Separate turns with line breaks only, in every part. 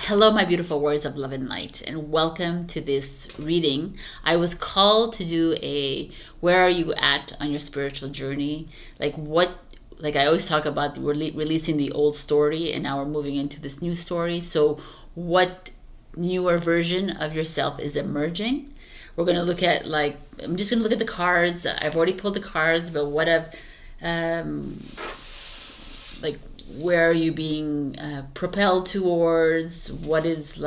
Hello, my beautiful warriors of love and light, and welcome to this reading. I was called to do a where are you at on your spiritual journey? Like I always talk about, we're releasing the old story and now we're moving into this new story. So what newer version of yourself is emerging? We're going to look at, I'm just going to look at the cards. I've already pulled the cards, but what where are you being propelled towards? What is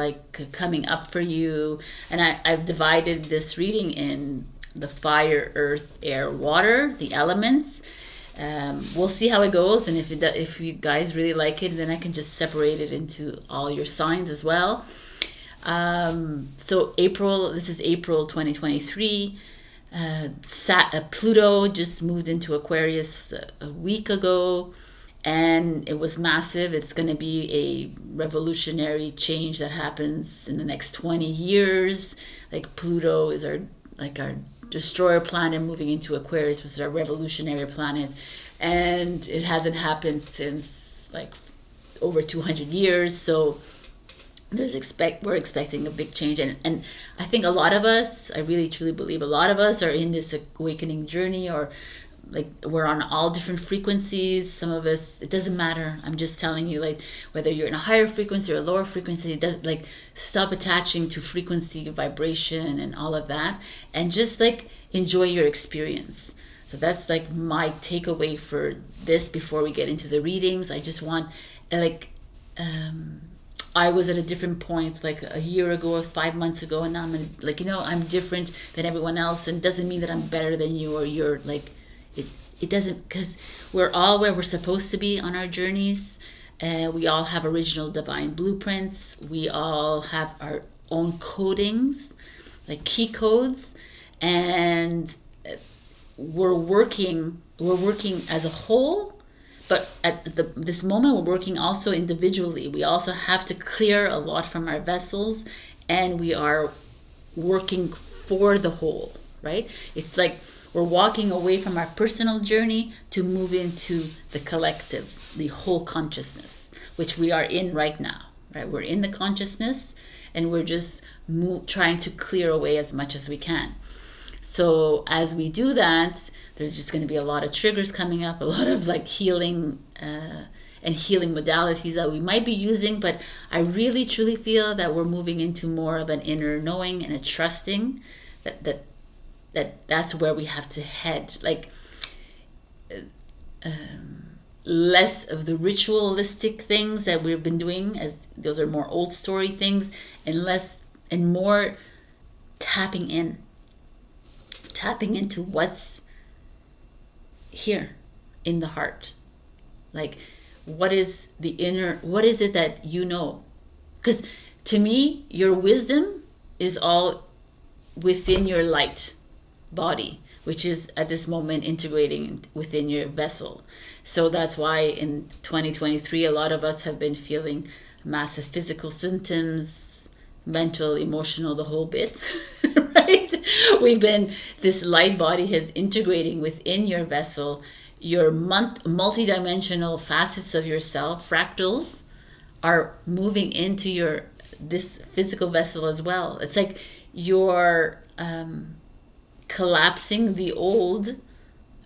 coming up for you? And I've divided this reading in the fire, earth, air, water, the elements. We'll see how it goes, and if you guys really like it, then I can just separate it into all your signs as well. So this is April 2023. Pluto just moved into Aquarius a week ago, and it was massive. It's going to be a revolutionary change that happens in the next 20 years. Like, Pluto is our destroyer planet moving into Aquarius, which is our revolutionary planet, and it hasn't happened since over 200 years. So we're expecting a big change, and I think a lot of us, I really truly believe a lot of us are in this awakening journey, or we're on all different frequencies. Some of us, it doesn't matter. I'm just telling you, whether you're in a higher frequency or a lower frequency, it does, stop attaching to frequency, vibration, and all of that, and just enjoy your experience. So that's my takeaway for this before we get into the readings. I just want, I was at a different point a year ago or 5 months ago, and now I'm I'm different than everyone else, and it doesn't mean that I'm better than you, or you're it doesn't, because we're all where we're supposed to be on our journeys. We all have original divine blueprints. We all have our own codings, key codes, and we're working as a whole. But at this moment, we're working also individually. We also have to clear a lot from our vessels, and we are working for the whole, right? It's we're walking away from our personal journey to move into the collective, the whole consciousness, which we are in right now, right? We're in the consciousness, and we're just trying to clear away as much as we can. So as we do that, there's just going to be a lot of triggers coming up, a lot of healing and healing modalities that we might be using. But I really truly feel that we're moving into more of an inner knowing and a trusting that's where we have to head. Less of the ritualistic things that we've been doing, as those are more old story things, and more tapping into what's here in the heart. What is the inner, what is it that you know? Because to me, your wisdom is all within your light body, which is at this moment integrating within your vessel. So that's why in 2023, a lot of us have been feeling massive physical symptoms, mental, emotional, the whole bit, right? This light body is integrating within your vessel. Your multi-dimensional facets of yourself, fractals, are moving into this physical vessel as well. It's you're collapsing the old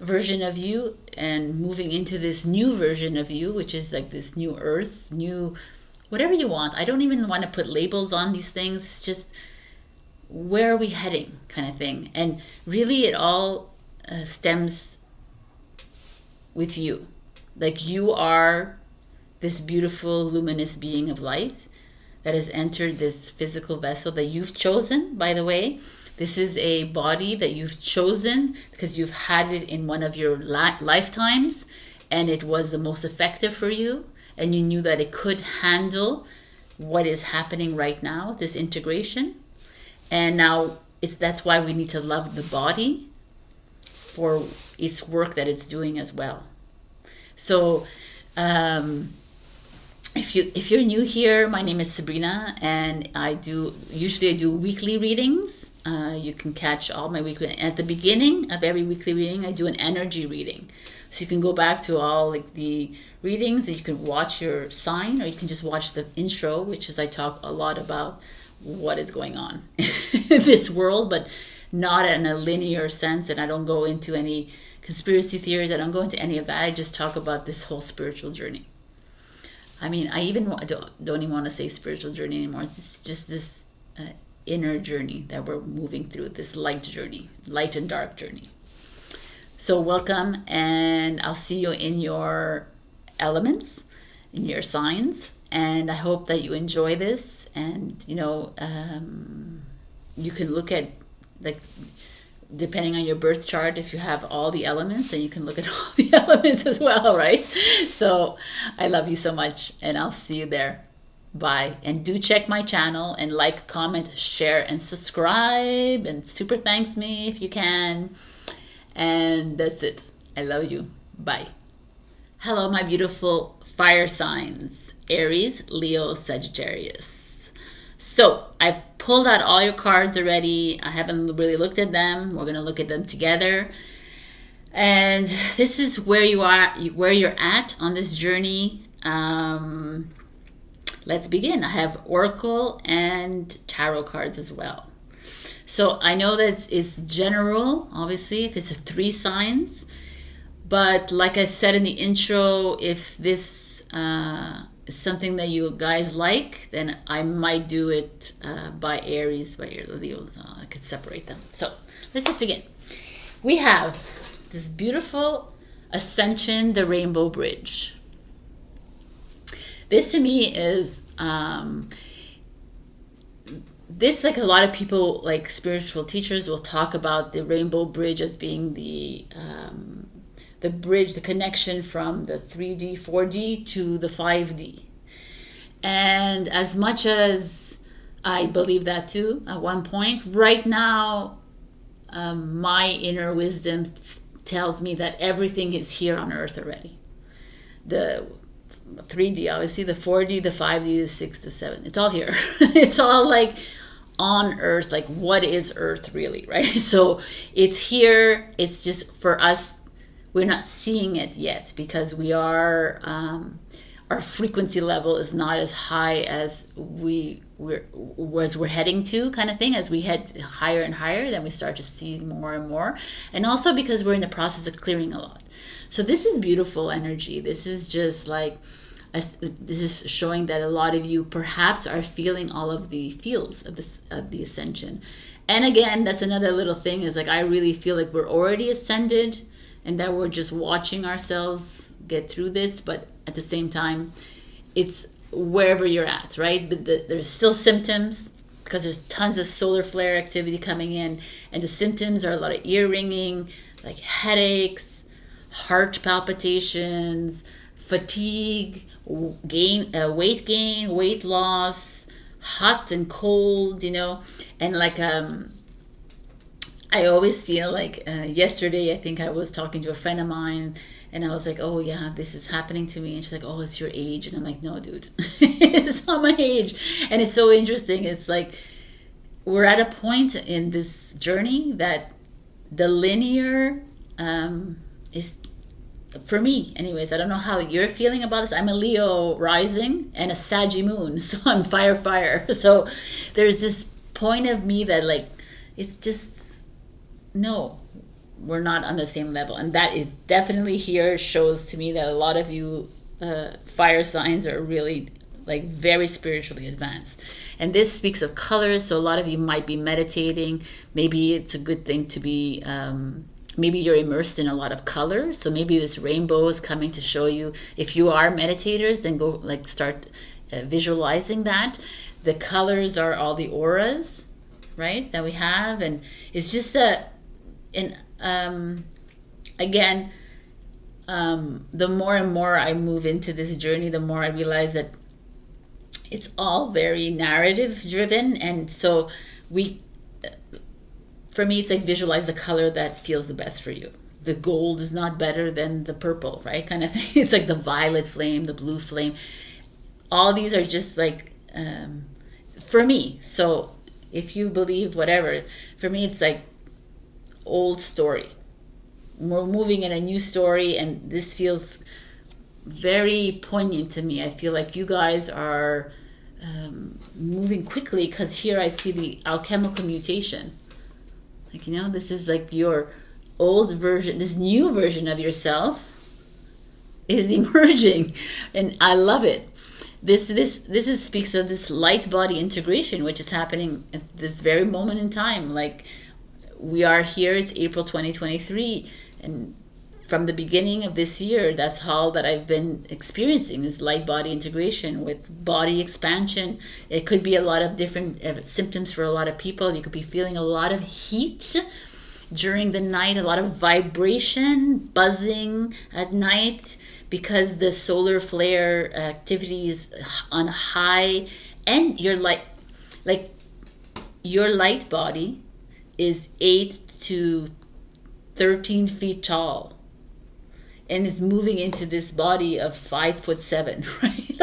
version of you and moving into this new version of you, which is this new earth, new whatever you want. I don't even want to put labels on these things. It's just, where are we heading, kind of thing. And really it all stems with you. You are this beautiful luminous being of light that has entered this physical vessel that you've chosen, by the way. This is a body that you've chosen because you've had it in one of your lifetimes, and it was the most effective for you, and you knew that it could handle what is happening right now, this integration. And now that's why we need to love the body for its work that it's doing as well. So if you're new here, my name is Sabrina, and I usually do weekly readings. You can catch all my weekly. At the beginning of every weekly reading, I do an energy reading. So you can go back to all like the readings, and you can watch your sign, or you can just watch the intro, which is I talk a lot about what is going on in this world, but not in a linear sense. And I don't go into any conspiracy theories. I don't go into any of that. I just talk about this whole spiritual journey. I mean, I even don't even want to say spiritual journey anymore. It's just this inner journey that we're moving through, this light journey, light and dark journey. So welcome, and I'll see you in your elements, in your signs, and I hope that you enjoy this. And you know, you can look at, like, depending on your birth chart, if you have all the elements, then you can look at all the elements as well, right? So I love you so much, and I'll see you there. Bye. And do check my channel and like, comment, share, and subscribe, and super thanks me if you can. And that's it. I love you. Bye. Hello, my beautiful fire signs, Aries, Leo, Sagittarius. So I pulled out all your cards already. I haven't really looked at them. We're going to look at them together. And this is where you are, where you're at on this journey. Let's begin. I have Oracle and Tarot cards as well. So I know that it's general, obviously, if it's 3 signs. But like I said in the intro, if this is something that you guys like, then I might do it by Aries, by your Leo. I could separate them. So let's just begin. We have this beautiful Ascension, the Rainbow Bridge. This to me is this, like a lot of people, like spiritual teachers, will talk about the Rainbow Bridge as being the bridge, the connection from the 3D, 4D to the 5D. And as much as I believe that too at one point, right now, my inner wisdom tells me that everything is here on Earth already. The 3D, obviously, the 4D, the 5D, the 6, the 7. It's all here. It's all like on Earth. Like, what is Earth really, right? So it's here. It's just for us, we're not seeing it yet because we are, our frequency level is not as high as we're heading to, kind of thing. As we head higher and higher, then we start to see more and more. And also because we're in the process of clearing a lot. So this is beautiful energy. This is just like, this is showing that a lot of you perhaps are feeling all of the feels of the ascension. And again, that's another little thing, is like, I really feel like we're already ascended and that we're just watching ourselves get through this. But at the same time, it's wherever you're at, right? But there's still symptoms because there's tons of solar flare activity coming in. And the symptoms are a lot of ear ringing, like headaches, heart palpitations, fatigue, weight gain, weight loss, hot and cold, you know. And like I always feel like yesterday I think I was talking to a friend of mine, and I was like, oh yeah, this is happening to me. And she's like, oh, it's your age. And I'm like, no, dude, it's not my age. And it's so interesting. It's like we're at a point in this journey that the linear is, for me anyways, I don't know how you're feeling about this. I'm a Leo rising and a Saggy moon, so I'm fire. So there's this point of me that, like, it's just, no, we're not on the same level. And that is definitely here, shows to me that a lot of you fire signs are really, like, very spiritually advanced. And this speaks of colors, so a lot of you might be meditating. Maybe it's a good thing to be maybe you're immersed in a lot of color. So maybe this rainbow is coming to show you, if you are meditators, then go, like, start visualizing that. The colors are all the auras, right, that we have. And it's just again, the more and more I move into this journey, the more I realize that it's all very narrative driven. And so for me, it's like, visualize the color that feels the best for you. The gold is not better than the purple, right? Kind of thing. It's like the violet flame, the blue flame. All these are just like, for me. So if you believe whatever, for me, it's like old story. we're moving in a new story, and this feels very poignant to me. I feel like you guys are moving quickly, because here I see the alchemical mutation. Like, you know, this is like your old version, this new version of yourself is emerging, and I love it. This speaks of this light body integration, which is happening at this very moment in time. Like, we are here, it's April 2023, and from the beginning of this year, that's all that I've been experiencing, this light body integration with body expansion. It could be a lot of different symptoms for a lot of people. You could be feeling a lot of heat during the night, a lot of vibration, buzzing at night, because the solar flare activity is on high, and your light body is 8 to 13 feet tall, and is moving into this body of 5'7", right?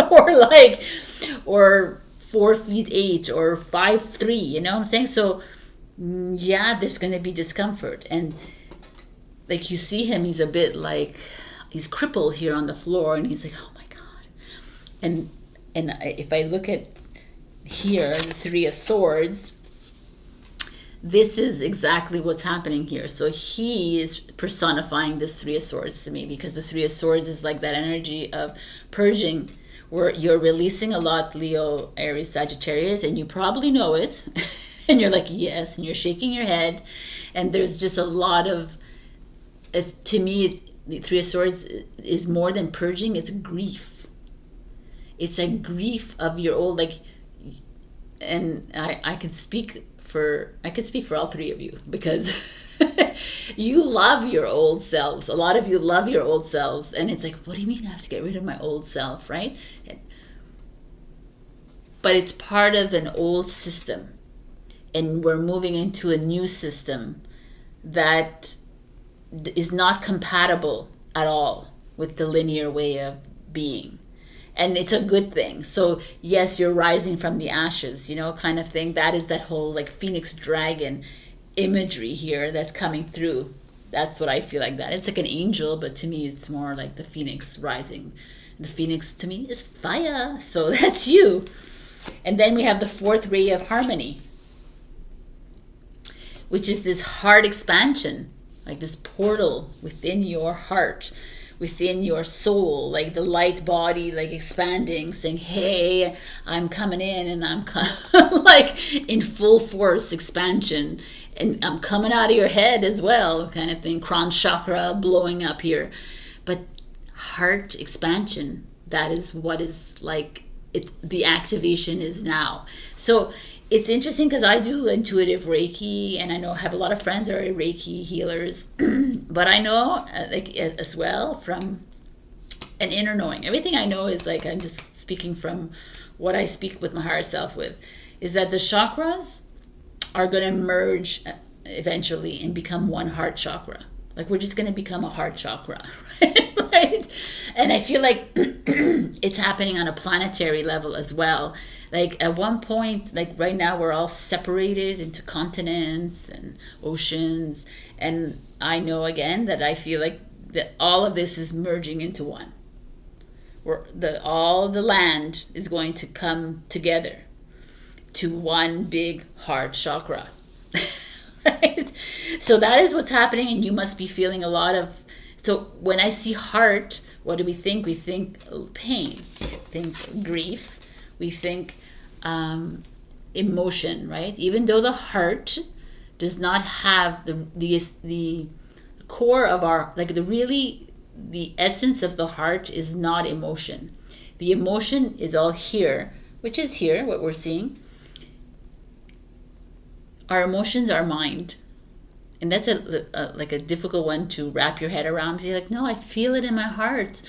or 4'8", or 5'3", you know what I'm saying? So yeah, there's going to be discomfort, and like, you see him, he's a bit like, he's crippled here on the floor, and he's like, oh my God. And if I look at here, the Three of Swords, this is exactly what's happening here. So he is personifying this Three of Swords to me, because the Three of Swords is like that energy of purging, where you're releasing a lot, Leo, Aries, Sagittarius, and you probably know it. And you're like, yes, and you're shaking your head. And there's just a lot of, to me, the Three of Swords is more than purging, it's grief. It's a grief of your old, like, and I could speak for all three of you, because you love your old selves. A lot of you love your old selves, and it's like, what do you mean I have to get rid of my old self, right? But it's part of an old system, and we're moving into a new system that is not compatible at all with the linear way of being. And it's a good thing. So yes, you're rising from the ashes, you know, kind of thing. That is that whole like phoenix dragon imagery here that's coming through. That's what I feel like that. It's like an angel, but to me it's more like the phoenix rising. The phoenix to me is fire. So that's you. And then we have the fourth ray of harmony, which is this heart expansion, like this portal within your heart, within your soul, like the light body, like expanding, saying, hey, I'm coming in, and I'm like in full force expansion, and I'm coming out of your head as well, kind of thing, crown chakra blowing up here. But heart expansion, that is what is like, the activation is now. So it's interesting, because I do intuitive Reiki, and I know I have a lot of friends who are Reiki healers, but I know like as well from an inner knowing. Everything I know is like, I'm just speaking from what I speak with my higher self with, is that the chakras are going to merge eventually and become one heart chakra. Like, we're just going to become a heart chakra, right? And I feel like it's happening on a planetary level as well. Like, at one point, like right now, we're all separated into continents and oceans. And I know, again, that I feel like that all of this is merging into one. Where all the land is going to come together to one big heart chakra. Right? So that is what's happening, and you must be feeling a lot of. So when I see heart, what do we think? We think pain, think grief, we think emotion, right? Even though the heart does not have the core of our, like the essence of the heart is not emotion. The emotion is all here, which is here, what we're seeing. Our emotions are mind. And that's like a difficult one to wrap your head around. You're like, no, I feel it in my heart.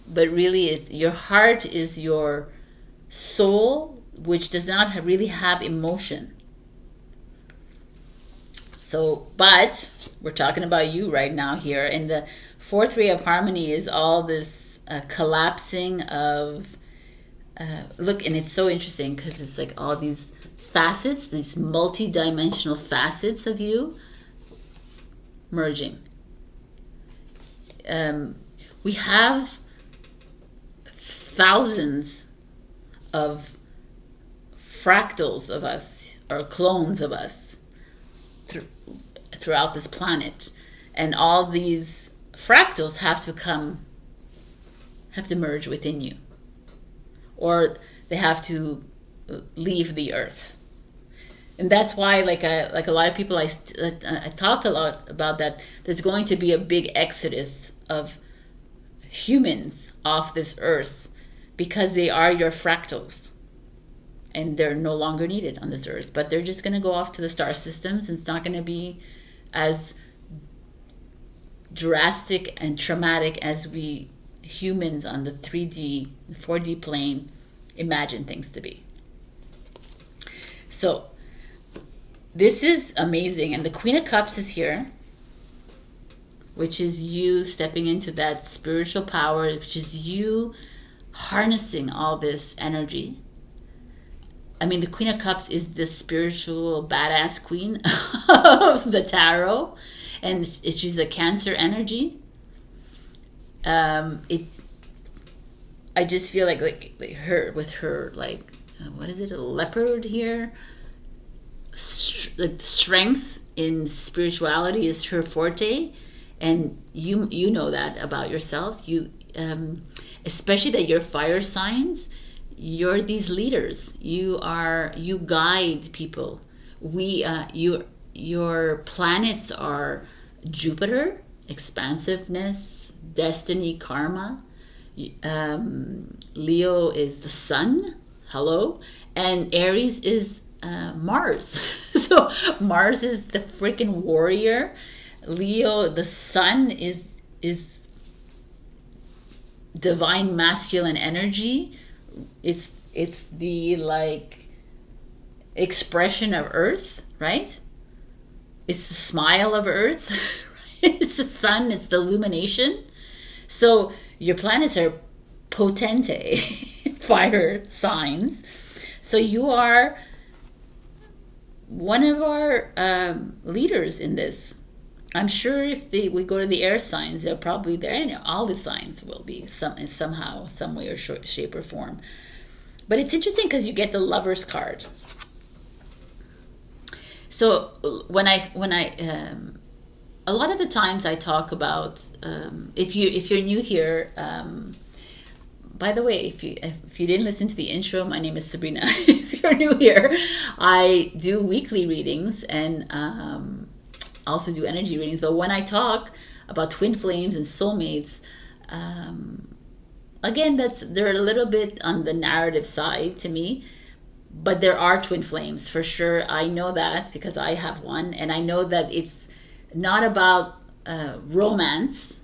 But really, your heart is your soul, which does not really have emotion. So, but we're talking about you right now here. And the fourth ray of harmony is all this collapsing of, look, and it's so interesting because it's like all these facets, these multi-dimensional facets of you merging. we have thousands of fractals of us, or clones of us, throughout this planet, and all these fractals have to merge within you, or they have to leave the earth. And that's why, like a lot of people, I talk a lot about that. There's going to be a big exodus of humans off this earth, because they are your fractals, and they're no longer needed on this earth. But they're just going to go off to the star systems, and it's not going to be as drastic and traumatic as we humans on the 3D, 4D plane imagine things to be. So this is amazing. And the Queen of Cups is here, which is you stepping into that spiritual power, which is you harnessing all this energy. I mean, the Queen of Cups is the spiritual badass queen of the tarot, and she's a Cancer energy. I just feel like her, with her, like, what is it, a leopard here? Like, strength in spirituality is her forte, and you know that about yourself. You especially that you're fire signs. You're these leaders. You guide people. Your planets are Jupiter, expansiveness, destiny, karma. Leo is the sun. Hello. And Aries is Mars. So Mars is the freaking warrior. Leo, the sun, is divine masculine energy. It's the, like, expression of Earth, right? It's the smile of Earth. It's the sun. It's the illumination. So your planets are potente fire signs. So you are one of our leaders in this. I'm sure if we go to the air signs, they're probably there. And all the signs will be somehow, some way or shape or form. But it's interesting because you get the Lover's card. So when I a lot of the times I talk about, if you're new here, by the way, if you didn't listen to the intro, my name is Sabrina. If you're new here, I do weekly readings and also do energy readings. But when I talk about twin flames and soulmates, again, they're a little bit on the narrative side to me. But there are twin flames for sure. I know that because I have one, and I know that it's not about romance.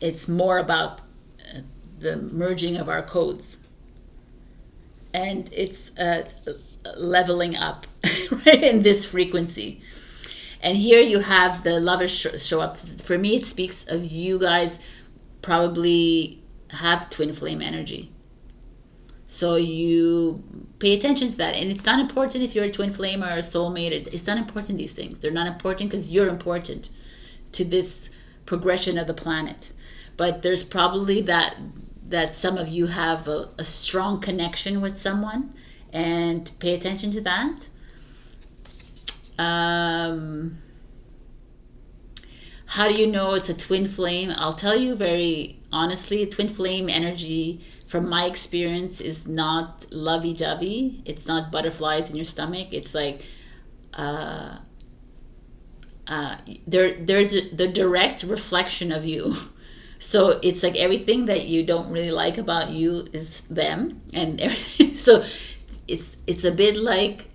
It's more about the merging of our codes, and it's leveling up right in this frequency. And here you have the lovers show up. For me, it speaks of you guys probably have twin flame energy. So you pay attention to that. And it's not important if you're a twin flame or a soulmate. It's not important, these things. They're not important because you're important to this progression of the planet. But there's probably that some of you have a strong connection with someone, and pay attention to that. How do you know it's a twin flame? I'll tell you very honestly, twin flame energy, from my experience, is not lovey-dovey. It's not butterflies in your stomach. It's like they're the direct reflection of you. So it's like everything that you don't really like about you is them, and so it's a bit like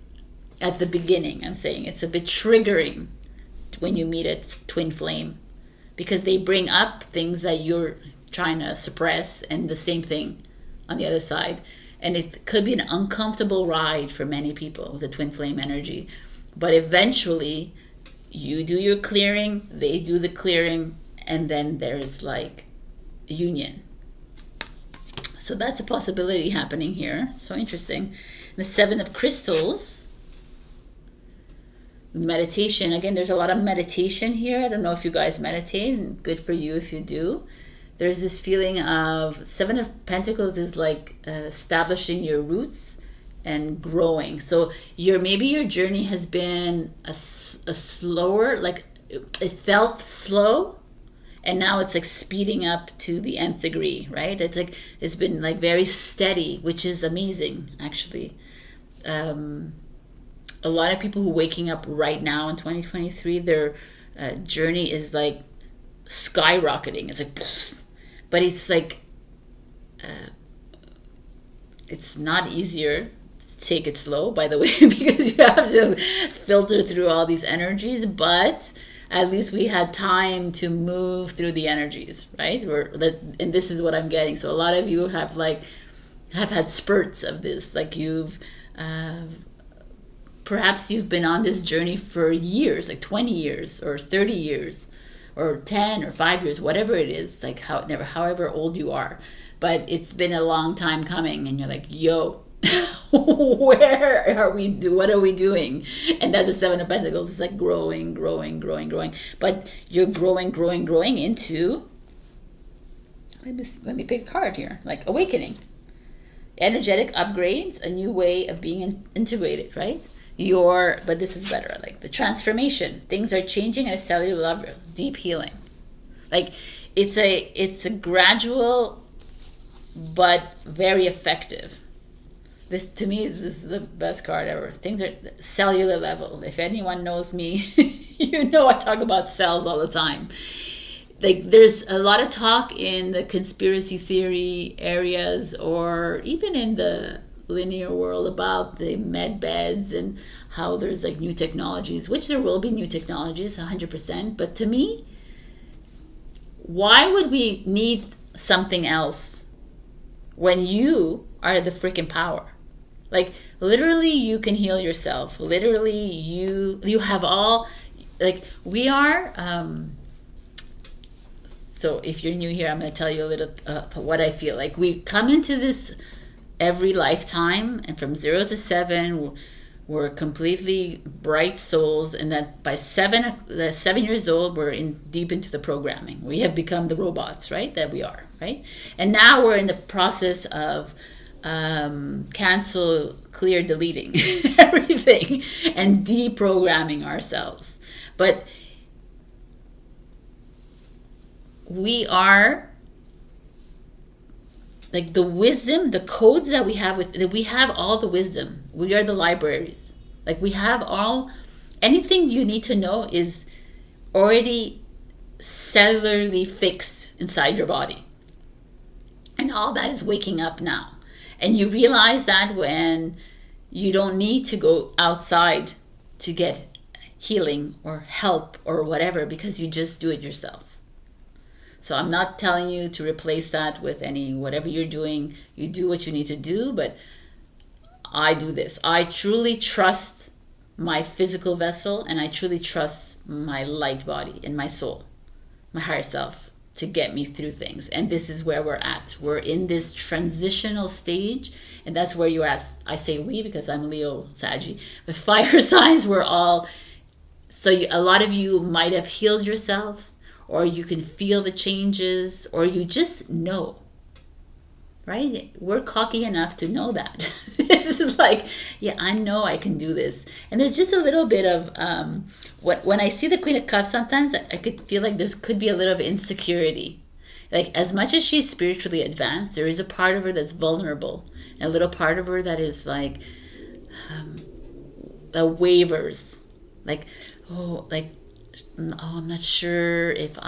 at the beginning. I'm saying it's a bit triggering when you meet a twin flame, because they bring up things that you're trying to suppress, and the same thing on the other side. And it could be an uncomfortable ride for many people, the twin flame energy. But eventually you do your clearing, they do the clearing, and then there's like a union. So that's a possibility happening here. So interesting. The Seven of Crystals. meditation. Again, there's a lot of meditation here. I don't know if you guys meditate, and good for you if you do. There's this feeling of Seven of Pentacles is like establishing your roots and growing. So maybe your journey has been a slower, like it felt slow, and now it's like speeding up to the nth degree, right? It's like it's been like very steady, which is amazing, actually. A lot of people who are waking up right now in 2023, their journey is like skyrocketing. It's like, but it's like, it's not easier to take it slow, by the way, because you have to filter through all these energies, but at least we had time to move through the energies, right? And this is what I'm getting. So a lot of you have had spurts of this, like perhaps you've been on this journey for years, like 20 years or 30 years or 10 or 5 years, whatever it is, like however old you are. But it's been a long time coming, and you're like, yo, where are we? What are we doing? And that's the Seven of Pentacles. It's like growing. But you're growing into, let me pick a card here, like awakening. Energetic upgrades, a new way of being integrated, right? But this is better, like the transformation. Things are changing at a cellular level, deep healing. Like it's a gradual but very effective. This, to me, this is the best card ever. Things are cellular level. If anyone knows me, you know I talk about cells all the time. Like there's a lot of talk in the conspiracy theory areas, or even in the linear world, about the med beds and how there's like new technologies, which there will be new technologies 100%. But to me, why would we need something else when you are the freaking power? Like literally you can heal yourself. Literally you have all, like we are, so if you're new here, I'm going to tell you a little what I feel. Like we come into this every lifetime, and from 0 to 7, we're completely bright souls, and that by 7 years old, we're deep into the programming. We have become the robots, right? That we are, right? And now we're in the process of cancel, clear, deleting everything and deprogramming ourselves. But we are like the wisdom, the codes that we have we have all the wisdom. We are the libraries. Like we have anything you need to know is already cellularly fixed inside your body. And all that is waking up now. And you realize that when you don't need to go outside to get healing or help or whatever, because you just do it yourself. So I'm not telling you to replace that with whatever you're doing. You do what you need to do, but I do this. I truly trust my physical vessel, and I truly trust my light body and my soul, my higher self, to get me through things. And this is where we're at. We're in this transitional stage, and that's where you're at. I say we because I'm Leo, Saggy. With fire signs, we're all... So a lot of you might have healed yourself, or you can feel the changes, or you just know, right? We're cocky enough to know that. This is like, yeah, I know I can do this. And there's just a little bit of, when I see the Queen of Cups, sometimes I could feel like there could be a little of insecurity. Like as much as she's spiritually advanced, there is a part of her that's vulnerable. And a little part of her that is like, wavers. Like, I'm not sure if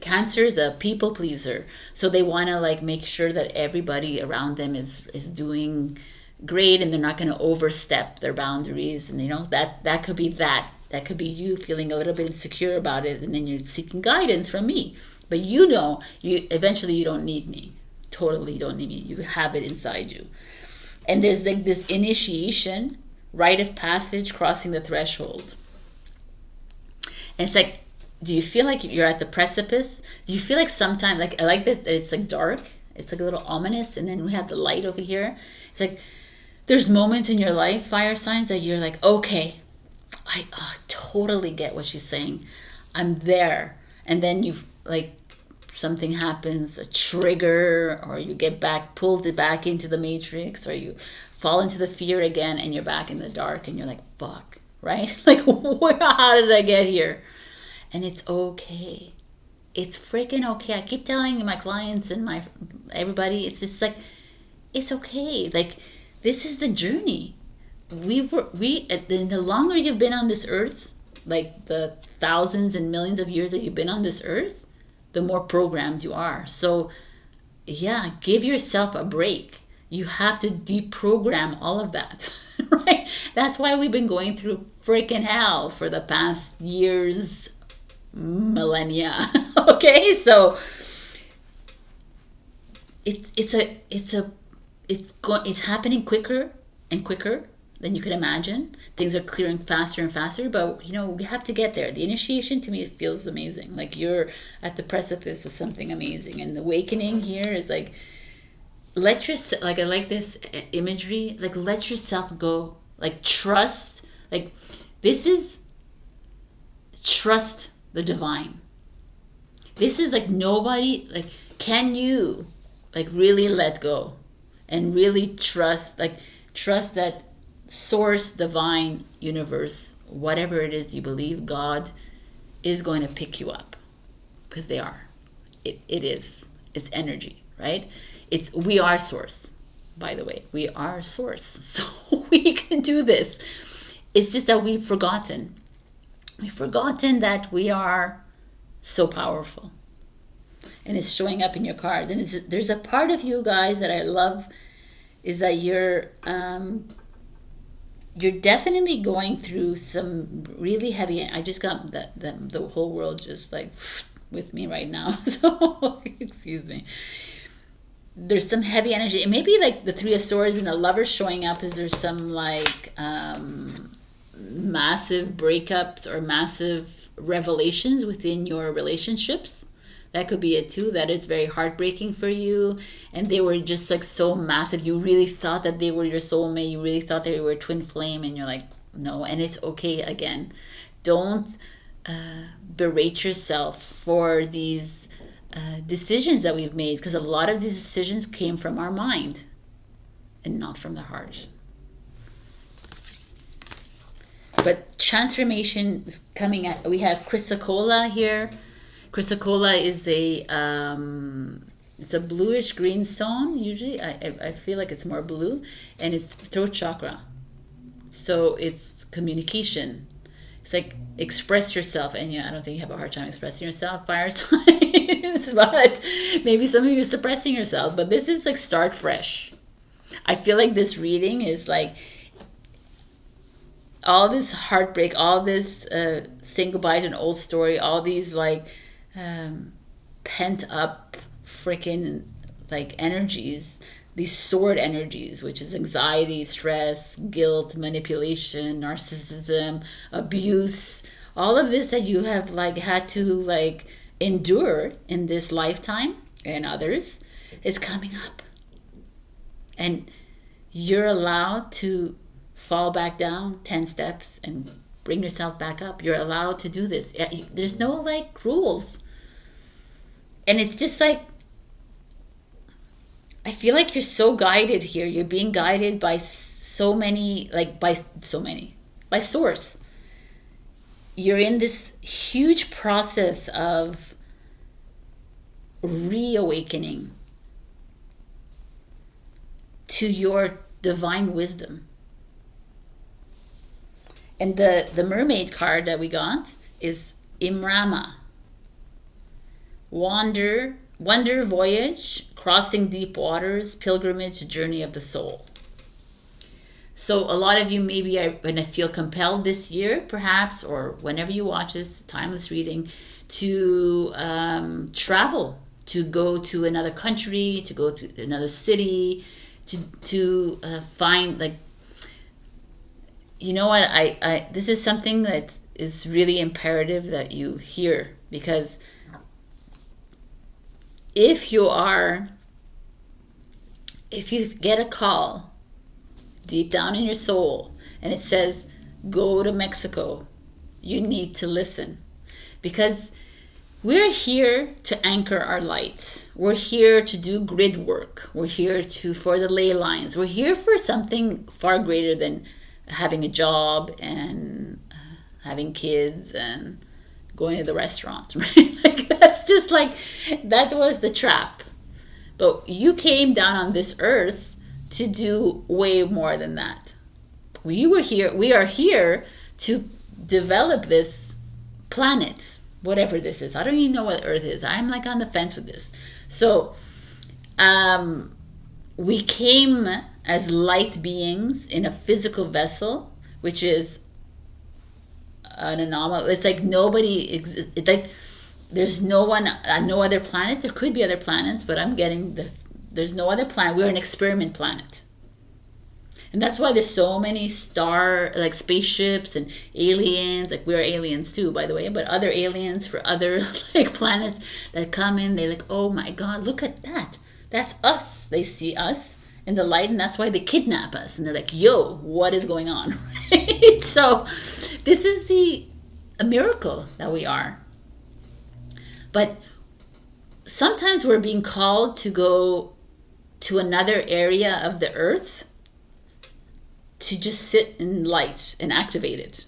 Cancer is a people pleaser. So they want to like make sure that everybody around them is doing great, and they're not going to overstep their boundaries. And that could be that. That could be you feeling a little bit insecure about it, and then you're seeking guidance from me. But eventually you don't need me. Totally don't need me. You have it inside you. And there's like this initiation, rite of passage, crossing the threshold. And it's like, do you feel like you're at the precipice? Do you feel like sometimes, like I like that it's like dark, it's like a little ominous, and then we have the light over here. It's like there's moments in your life, fire signs, that you're like, okay, I totally get what she's saying. I'm there. And then you like something happens, a trigger, or you get pulled back into the matrix, or you fall into the fear again, and you're back in the dark, and you're like, fuck, right? Like, how did I get here? And it's okay. It's freaking okay. I keep telling my clients and everybody, it's just like, it's okay. Like, this is the journey. The longer you've been on this earth, like the thousands and millions of years that you've been on this earth, the more programmed you are. So yeah, give yourself a break. You have to deprogram all of that, right? That's why we've been going through freaking hell for the past years, millennia. Okay, so it's happening quicker and quicker than you could imagine. Things are clearing faster and faster, but we have to get there. The initiation, to me, it feels amazing. Like you're at the precipice of something amazing, and the awakening here is like, I like this imagery. Like, let yourself go. Like, trust. Like, this is trust the divine. This is like nobody. Like, can you like really let go and really trust? Like, trust that source, divine, universe, whatever it is you believe, God is going to pick you up, because they are. It is. It's energy, right? We are source, by the way. We are source. So we can do this. It's just that we've forgotten. We've forgotten that we are so powerful. And it's showing up in your cards. And there's a part of you guys that I love, is that you're definitely going through some really heavy. I just got the whole world just like with me right now. So excuse me. There's some heavy energy, and maybe like the Three of Swords and the Lovers showing up. Is there some like massive breakups or massive revelations within your relationships? That could be it too. That is very heartbreaking for you, and they were just like so massive. You really thought that they were your soulmate. You really thought they were a twin flame, and you're like, no. And it's okay. Again, don't berate yourself for these decisions that we've made, because a lot of these decisions came from our mind and not from the heart. But transformation is coming at. We have chrysocolla here. Chrysocolla is it's a bluish green stone. Usually I feel like it's more blue, and it's throat chakra. So it's communication. It's like express yourself, and I don't think you have a hard time expressing yourself, fire signs, but maybe some of you are suppressing yourself. But this is like start fresh. I feel like this reading is like all this heartbreak, all this saying goodbye to an old story, all these like pent up freaking like energies, these sword energies, which is anxiety, stress, guilt, manipulation, narcissism, abuse, all of this that you have like had to like endure in this lifetime and others, is coming up, and you're allowed to fall back down 10 steps and bring yourself back up. You're allowed to do this. There's no like rules, and it's just like, I feel like you're so guided here. You're being guided by so many, by source. You're in this huge process of reawakening to your divine wisdom. And the mermaid card that we got is Imrama. Wonder, voyage, crossing deep waters, pilgrimage, journey of the soul. So a lot of you maybe are going to feel compelled this year, perhaps, or whenever you watch this timeless reading, to travel, to go to another country, to go to another city, to find, like, you know what, I this is something that is really imperative that you hear, because if you get a call deep down in your soul and it says, go to Mexico. You need to listen, because we're here to anchor our light. We're here to do grid work. We're here for the ley lines. We're here for something far greater than having a job and having kids and going to the restaurant, right? Like, that's just like, that was the trap. But you came down on this earth to do way more than that. We are here to develop this planet, whatever this is. I don't even know what Earth is. I'm like on the fence with this. So we came as light beings in a physical vessel, which is an anomaly. It's like nobody exists. It's like there's no one, no other planet. There could be other planets, but I'm getting there's no other planet. We're an experiment planet. And that's why there's so many like spaceships and aliens. Like, we're aliens too, by the way, but other aliens for other like planets that come in. They're like, oh my God, look at that. That's us. They see us in the light, and that's why they kidnap us. And they're like, yo, what is going on? So this is a miracle that we are. But sometimes we're being called to go to another area of the earth to just sit in light and activate it.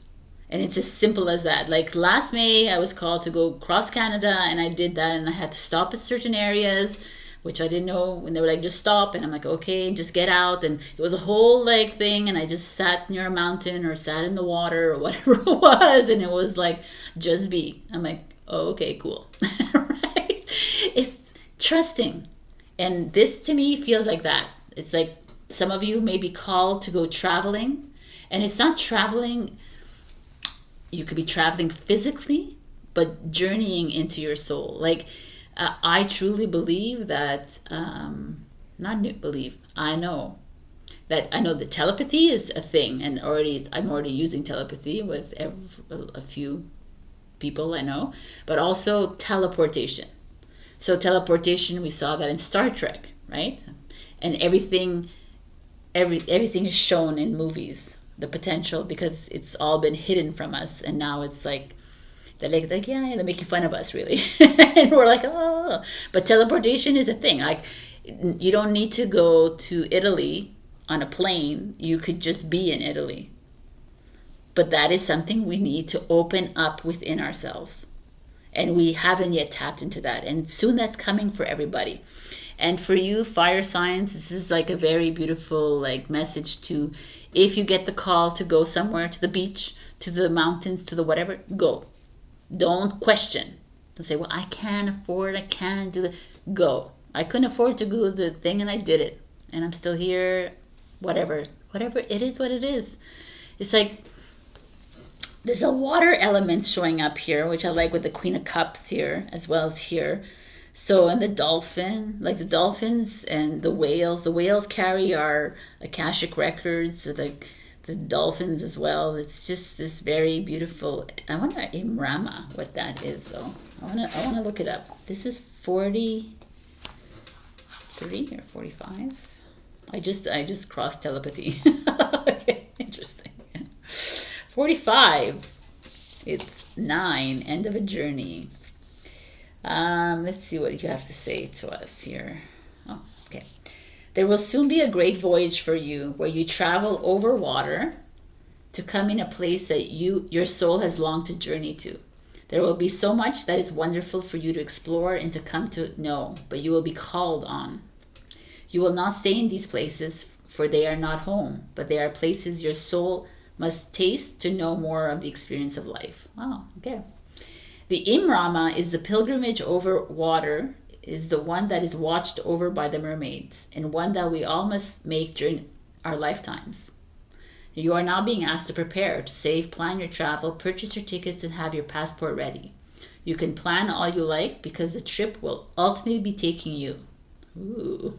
And it's as simple as that. Like last May, I was called to go cross Canada, and I did that, and I had to stop at certain areas, which I didn't know, when they were like, just stop. And I'm like, okay, just get out. And it was a whole like thing, and I just sat near a mountain or sat in the water or whatever it was, and it was like, just be. I'm like, oh, okay, cool. Right? It's trusting. And this to me feels like that. It's like, some of you may be called to go traveling, and it's not traveling. You could be traveling physically, but journeying into your soul. Like, I truly believe that, I know that telepathy is a thing, and I'm already using telepathy with a few people I know, but also teleportation. So teleportation, we saw that in Star Trek, right? And everything is shown in movies, the potential, because it's all been hidden from us, and now it's like they're like yeah, they're making fun of us, really. And we're like, oh. But teleportation is a thing. Like, you don't need to go to Italy on a plane. You could just be in Italy. But that is something we need to open up within ourselves, and we haven't yet tapped into that, and soon that's coming for everybody. And for you, fire signs, this is like a very beautiful like message to, if you get the call to go somewhere, to the beach, to the mountains, to the whatever, go. Don't question. Don't say, well, I can't do it. Go. I couldn't afford to do the thing, and I did it. And I'm still here, whatever. It is what it is. It's like, there's a water element showing up here, which I like, with the Queen of Cups here, as well as here. So, and the dolphin, like the dolphins and the whales carry our Akashic records, so the dolphins as well. It's just this very beautiful. I wonder Imrama, what that is though. I wanna look it up. This is 43 or 45. I just crossed telepathy. Okay, interesting. 45. It's 9. End of a journey. Let's see what you have to say to us here. Oh, okay. There will soon be a great voyage for you, where you travel over water to come in a place that your soul has longed to journey to. There will be so much that is wonderful for you to explore and to come to know, but you will be called on. You will not stay in these places, for they are not home, but they are places your soul must taste to know more of the experience of life. Wow, okay. The Imrama is the pilgrimage over water, is the one that is watched over by the mermaids, and one that we all must make during our lifetimes. You are now being asked to prepare, to save, plan your travel, purchase your tickets, and have your passport ready. You can plan all you like, because the trip will ultimately be taking you. Ooh.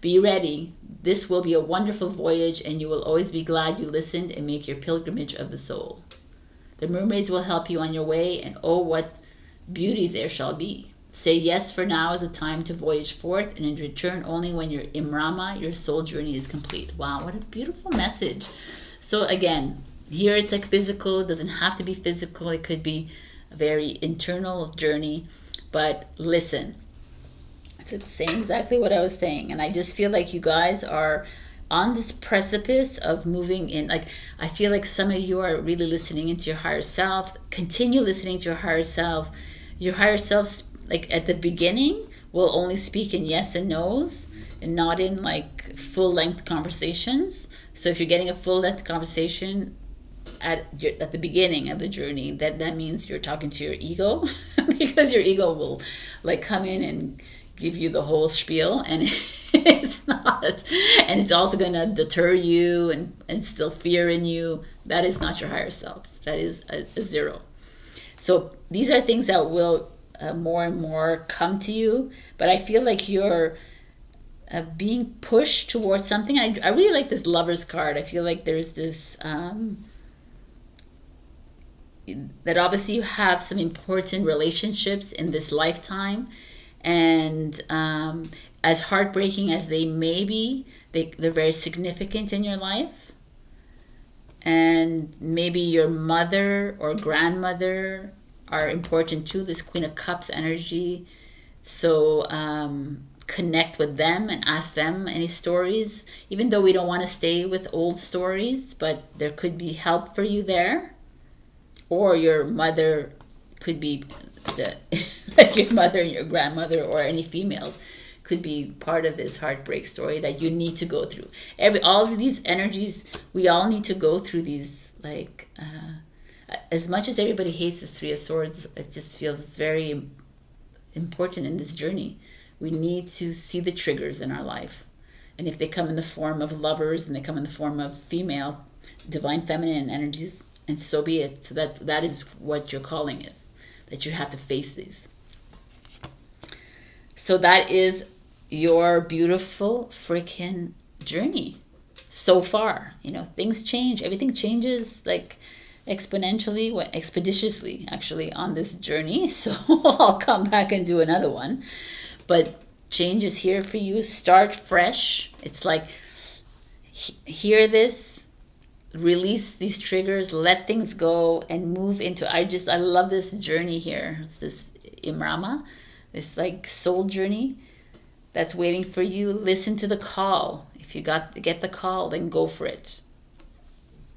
Be ready. This will be a wonderful voyage, and you will always be glad you listened and make your pilgrimage of the soul. The mermaids will help you on your way, and oh, what beauties there shall be. Say yes, for now is the time to voyage forth, and return only when your Imrama, your soul journey, is complete. Wow, what a beautiful message. So again, Here it's like physical. It doesn't have to be physical. It could be a very internal journey. But listen, it's saying exactly what I was saying. And I just feel like you guys are on this precipice of moving in. Like, I feel like some of you are really listening into your higher self. Continue listening to your higher self. Your higher self, like at the beginning, will only speak in yes and no's and not in like full length conversations. So if you're getting a full length conversation at the beginning of the journey, that means you're talking to your ego because your ego will like come in and give you the whole spiel, and it's not, and it's also going to deter you and instill fear in you. That is not your higher self. That is a zero. So these are things that will more and more come to you, but I feel like you're being pushed towards something. I really like this Lover's card. I feel like there's this that obviously you have some important relationships in this lifetime, and as heartbreaking as they may be, they're very significant in your life. And maybe your mother or grandmother are important too, this Queen of Cups energy. So connect with them and ask them any stories, even though we don't want to stay with old stories, but there could be help for you there. Or your mother could be like your mother and your grandmother, or any females could be part of this heartbreak story that you need to go through. All of these energies, we all need to go through these. Like as much as everybody hates this Three of Swords, it just feels it's very important in this journey. We need to see the triggers in our life, and if they come in the form of lovers and they come in the form of female, divine feminine energies, and so be it. So that is what your calling is, that you have to face these. So that is your beautiful freaking journey so far. You know, things change. Everything changes like exponentially, expeditiously actually on this journey. So I'll come back and do another one. But change is here for you. Start fresh. It's like, hear this, release these triggers, let things go, and move into, I love this journey here. It's this Imrama, this like soul journey that's waiting for you. Listen to the call. If you get the call, then go for it.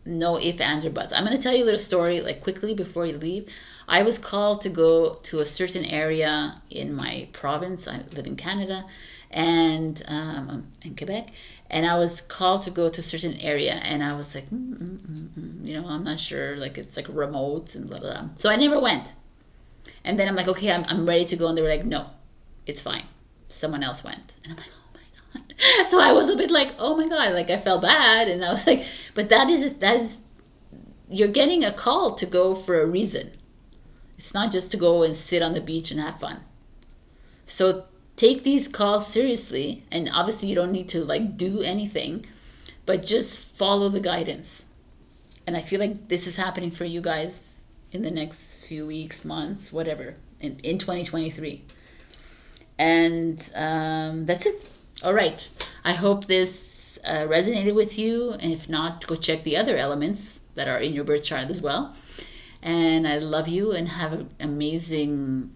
No ifs, ands, or buts. I'm going to tell you a little story like quickly before you leave. I was called to go to a certain area in my province. I live in Canada, and in Quebec. And I was called to go to a certain area, and I was like, you know, I'm not sure, like it's like remote and blah, blah, blah. So I never went. And then I'm like, okay, I'm ready to go. And they were like, no, it's fine. Someone else went. And I'm like, oh my God. So I was a bit like, oh my God, like I felt bad. And I was like, but that is, you're getting a call to go for a reason. It's not just to go and sit on the beach and have fun. So take these calls seriously, and obviously you don't need to like do anything, but just follow the guidance. And I feel like this is happening for you guys in the next few weeks, months, whatever, in 2023. And that's it. All right. I hope this resonated with you, and if not, go check the other elements that are in your birth chart as well. And I love you, and have an amazing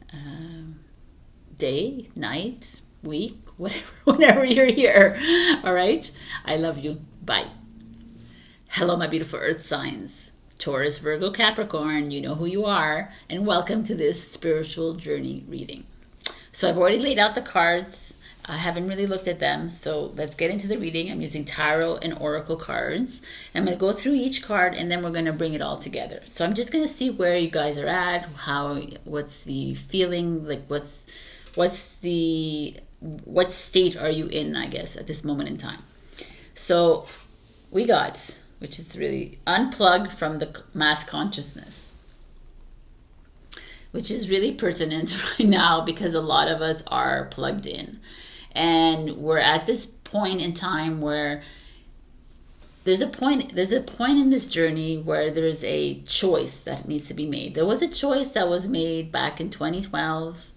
day, night, week, whatever, whenever you're here. All right. I love you. Bye. Hello, my beautiful earth signs. Taurus, Virgo, Capricorn, you know who you are, and welcome to this spiritual journey reading. So I've already laid out the cards. I haven't really looked at them, so let's get into the reading. I'm using tarot and oracle cards. I'm going to go through each card, and then we're going to bring it all together. So I'm just going to see where you guys are at, what's the feeling, like what state are you in, I guess, at this moment in time. So we got, which is really unplugged from the mass consciousness, which is really pertinent right now because a lot of us are plugged in. And we're at this point in time where there's a point in this journey where there's a choice that needs to be made. There was a choice that was made back in 2012.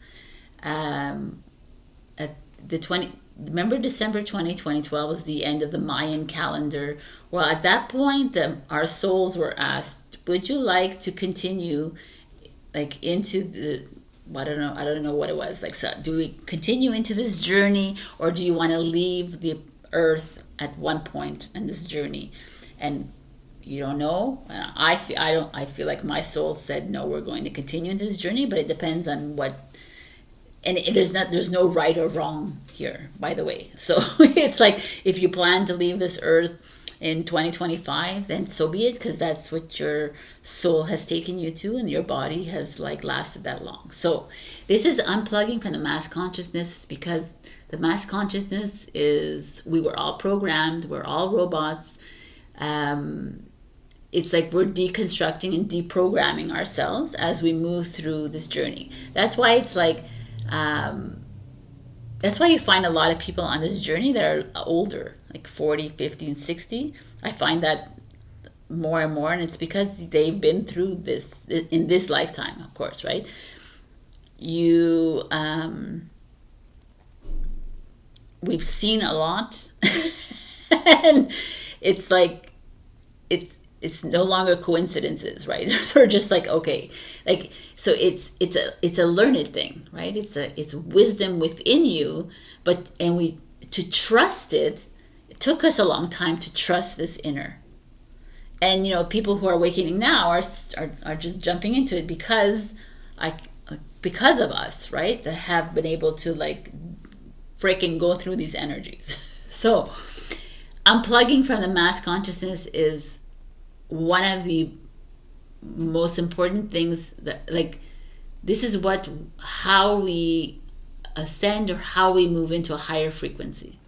remember December 2012 was the end of the Mayan calendar. Well, at that point, our souls were asked, would you like to continue like into the, I don't know what it was. Like, so do we continue into this journey, or do you want to leave the earth at one point in this journey? And you don't know. I feel like my soul said, no, we're going to continue into this journey, but it depends on what. And there's no right or wrong here, by the way. So it's like, if you plan to leave this earth in 2025, then so be it, because that's what your soul has taken you to, and your body has like lasted that long. So this is unplugging from the mass consciousness, because the mass consciousness is, we were all programmed, we're all robots. It's like we're deconstructing and deprogramming ourselves as we move through this journey. That's why it's like, that's why you find a lot of people on this journey that are older, like 40, 50, and 60. I find that more and more, and it's because they've been through this in this lifetime, of course, right? We've seen a lot, and it's like, it's no longer coincidences, right? They're just like, okay, like, so it's a learned thing, right? It's wisdom within you, to trust it took us a long time to trust this inner. And people who are awakening now are just jumping into it because of us, right? That have been able to like freaking go through these energies. So unplugging from the mass consciousness is one of the most important things, that like, this is how we ascend, or how we move into a higher frequency.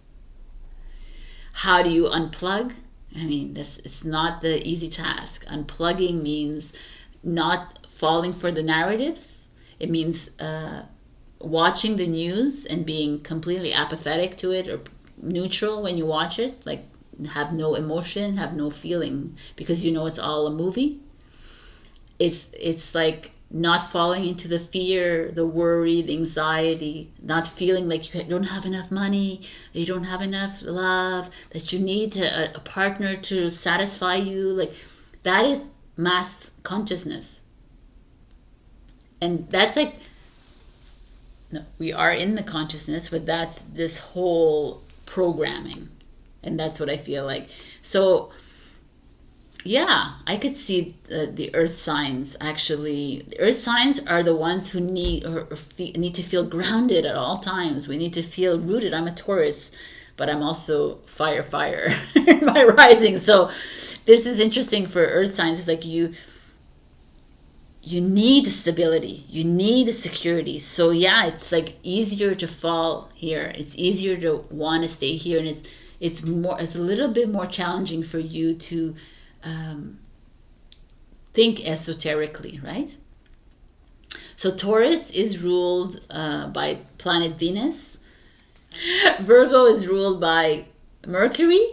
How do you unplug? I mean, it's not the easy task. Unplugging means not falling for the narratives. It means watching the news and being completely apathetic to it, or neutral when you watch it, like have no emotion, have no feeling, because it's all a movie. It's like not falling into the fear, the worry, the anxiety, not feeling like you don't have enough money, you don't have enough love, that you need a partner to satisfy you. Like, that is mass consciousness. And that's like, no, we are in the consciousness, but that's this whole programming. And that's what I feel like. So yeah, I could see the earth signs. Actually, the earth signs are the ones who need need to feel grounded at all times. We need to feel rooted. I'm a Taurus, but I'm also fire in my rising. So this is interesting for earth signs. It's like you need stability, you need security. So yeah, it's like easier to fall here. It's easier to want to stay here, and it's a little bit more challenging for you to think esoterically, right? So Taurus is ruled by planet Venus. Virgo is ruled by Mercury,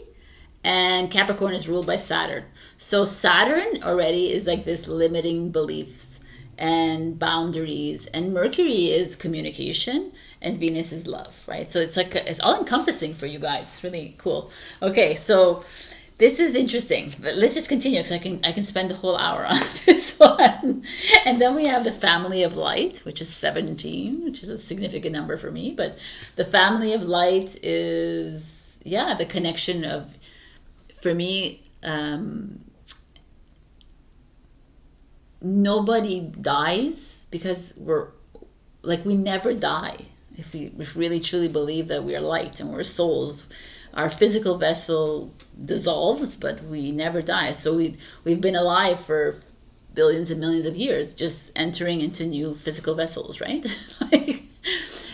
and Capricorn is ruled by Saturn. So Saturn already is like this limiting beliefs and boundaries, and Mercury is communication, and Venus is love, right? So it's like it's all encompassing for you guys. It's really cool. Okay, so this is interesting, but let's just continue, because I can spend the whole hour on this one. And then we have the family of light, which is 17, which is a significant number for me. But the family of light is, yeah, the connection of, for me, nobody dies, because we never die. If we really truly believe that we are light and we're souls, our physical vessel dissolves, but we never die. So we've been alive for billions and millions of years, just entering into new physical vessels, right?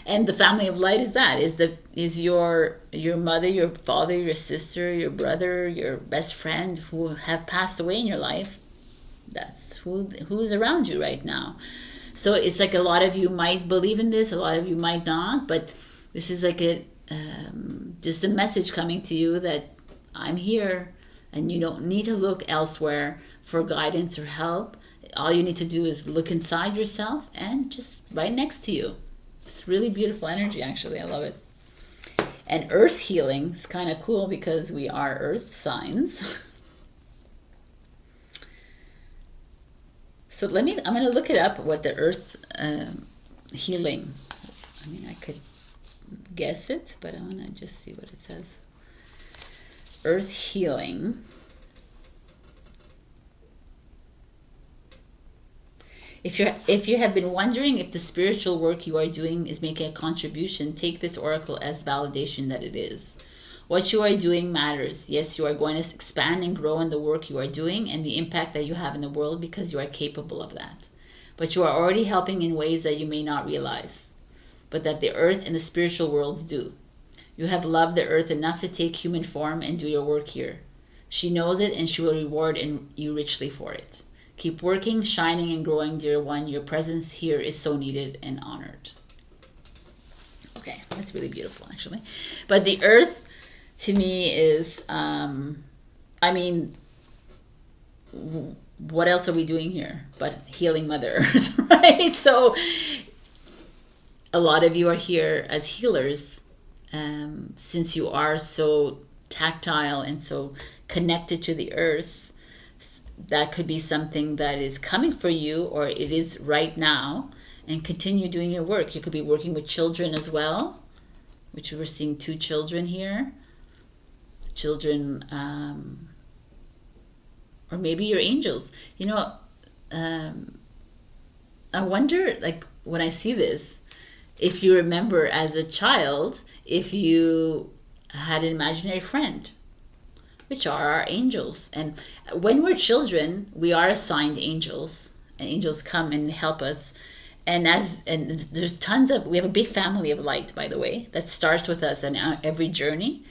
And the family of light is your mother, your father, your sister, your brother, your best friend who have passed away in your life. That's who is around you right now. So it's like a lot of you might believe in this, a lot of you might not, but this is like just a message coming to you that I'm here, and you don't need to look elsewhere for guidance or help. All you need to do is look inside yourself, and just right next to you. It's really beautiful energy, actually. I love it. And earth healing is kind of cool because we are earth signs. So I'm going to look it up what the earth healing, I mean, I could guess it, but I want to just see what it says. Earth healing. If you have been wondering if the spiritual work you are doing is making a contribution, take this oracle as validation that it is. What you are doing matters. Yes, you are going to expand and grow in the work you are doing and the impact that you have in the world because you are capable of that. But you are already helping in ways that you may not realize, but that the earth and the spiritual worlds do. You have loved the earth enough to take human form and do your work here. She knows it and she will reward you richly for it. Keep working, shining, and growing, dear one. Your presence here is so needed and honored. Okay, that's really beautiful, actually. But the earth, to me, is, I mean, what else are we doing here but healing Mother Earth, right? So a lot of you are here as healers, since you are so tactile and so connected to the earth. That could be something that is coming for you, or it is right now, and continue doing your work. You could be working with children as well, which we're seeing 2 children here. Children, or maybe your angels. You know, I wonder, like, when I see this, if you remember as a child, if you had an imaginary friend, which are our angels. And when we're children, we are assigned angels, and angels come and help us. And there's tons of, we have a big family of light, by the way, that starts with us on every journey.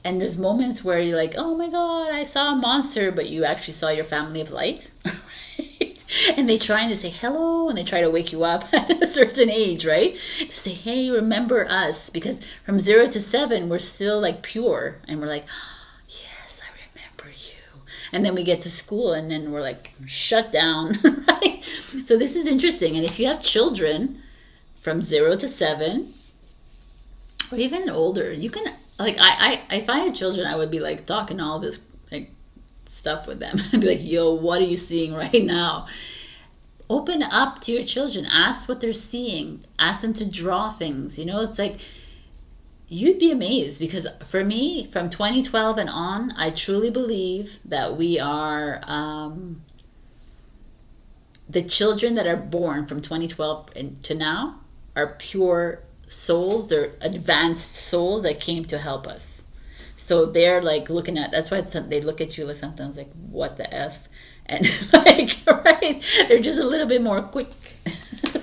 And there's moments where you're like, oh my God, I saw a monster, but you actually saw your family of light. Right? And they trying to say hello, and they try to wake you up at a certain age, right? To say, hey, remember us. Because from 0 to 7, we're still like pure. And we're like, and then we get to school and then we're like shut down, right? So this is interesting. And if you have children from 0 to 7, or even older, you can, like, if I had children, I would be like talking all this like stuff with them. I'd be like, yo, what are you seeing right now? Open up to your children. Ask what they're seeing. Ask them to draw things. You know, it's like, you'd be amazed, because for me, from 2012 and on, I truly believe that we are, the children that are born from 2012 to now are pure souls. They're advanced souls that came to help us. So they're like looking at, that's why they look at you like sometimes like, what the F? And like, right? They're just a little bit more quick.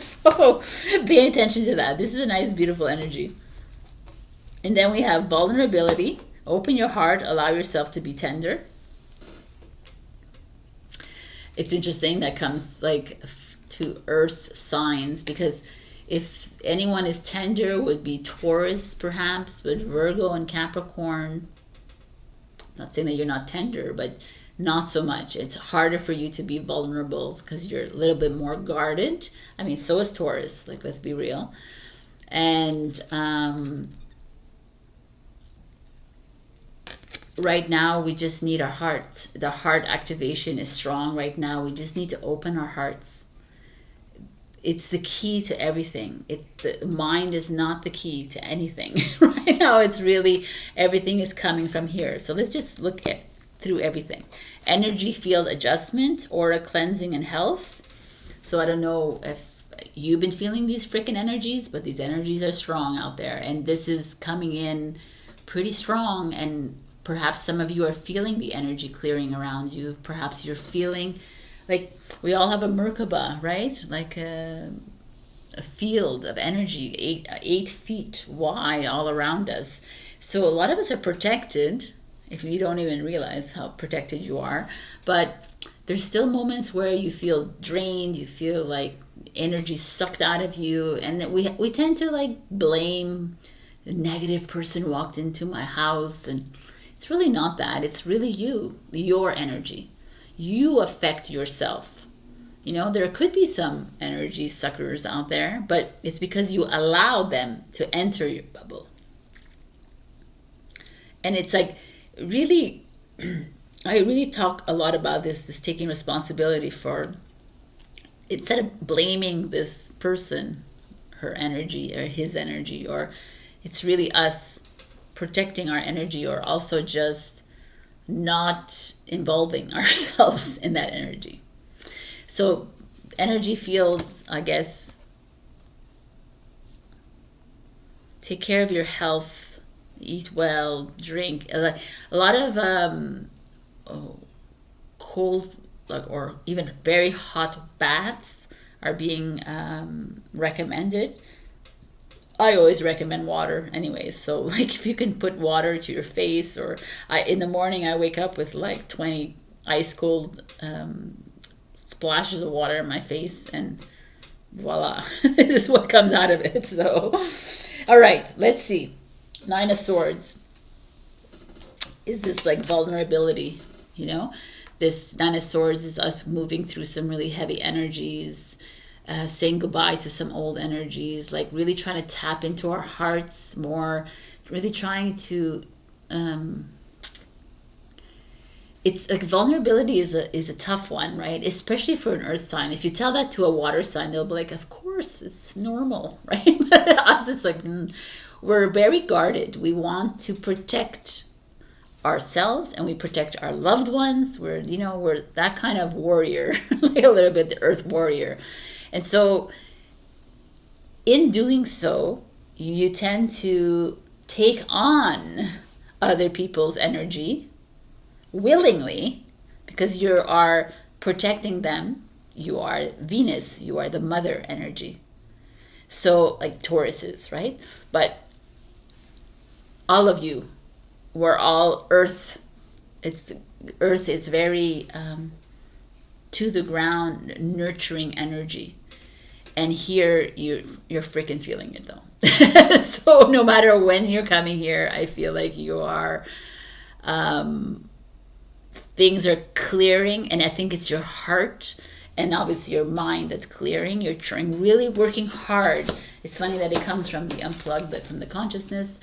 So pay attention to that. This is a nice, beautiful energy. And then we have vulnerability. Open your heart. Allow yourself to be tender. It's interesting that comes like to earth signs, because if anyone is tender, would be Taurus perhaps, but Virgo and Capricorn. Not saying that you're not tender, but not so much. It's harder for you to be vulnerable because you're a little bit more guarded. I mean, so is Taurus. Like, let's be real. And right now, we just need our heart. The heart activation is strong right now. We just need to open our hearts. It's the key to everything. The mind is not the key to anything. Right now, it's really, everything is coming from here. So let's just look through everything. Energy field adjustment, aura cleansing and health. So I don't know if you've been feeling these freaking energies, but these energies are strong out there. And this is coming in pretty strong, and perhaps some of you are feeling the energy clearing around you. Perhaps you're feeling like, we all have a Merkaba, right? Like a field of energy, 8 feet wide all around us. So a lot of us are protected, if you don't even realize how protected you are. But there's still moments where you feel drained, you feel like energy sucked out of you. And that we tend to like blame the negative person walked into my house, and it's really not that. It's really you, your energy. You affect yourself. You know, there could be some energy suckers out there, but it's because you allow them to enter your bubble. And it's like really, I really talk a lot about this taking responsibility for, instead of blaming this person, her energy or his energy, or it's really us protecting our energy, or also just not involving ourselves in that energy. So energy fields, I guess, take care of your health, eat well, drink. A lot of cold, like, or even very hot baths are being recommended. I always recommend water anyways. So like if you can put water to your face, or in the morning I wake up with like 20 ice cold splashes of water in my face, and voila, this is what comes out of it. So, all right, let's see. Nine of Swords is this like vulnerability, you know? This Nine of Swords is us moving through some really heavy energies, saying goodbye to some old energies, like really trying to tap into our hearts more, really trying to it's like vulnerability is a tough one, right? Especially for an earth sign. If you tell that to a water sign, they'll be like, of course, it's normal, right? But us, it's like, we're very guarded. We want to protect ourselves, and we protect our loved ones. We're, you know, we're that kind of warrior, like a little bit the earth warrior. And so in doing so, you tend to take on other people's energy willingly, because you are protecting them. You are Venus, you are the mother energy. So like Taurus is, right? But all of you, we're all earth. Earth is very to the ground, nurturing energy. And here you're freaking feeling it though. So no matter when you're coming here, I feel like you are things are clearing, and I think it's your heart and obviously your mind that's clearing. You're trying, really working hard. It's funny that it comes from the unplugged, but from the consciousness,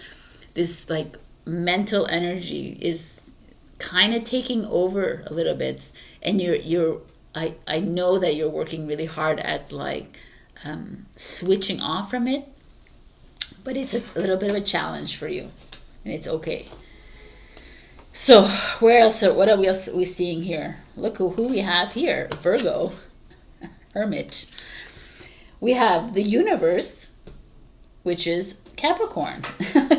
this like mental energy is kind of taking over a little bit, and I know that you're working really hard at like switching off from it, but it's a little bit of a challenge for you, and it's okay. So where else? What are we seeing here? Look who we have here. Virgo, Hermit. We have the universe, which is Capricorn.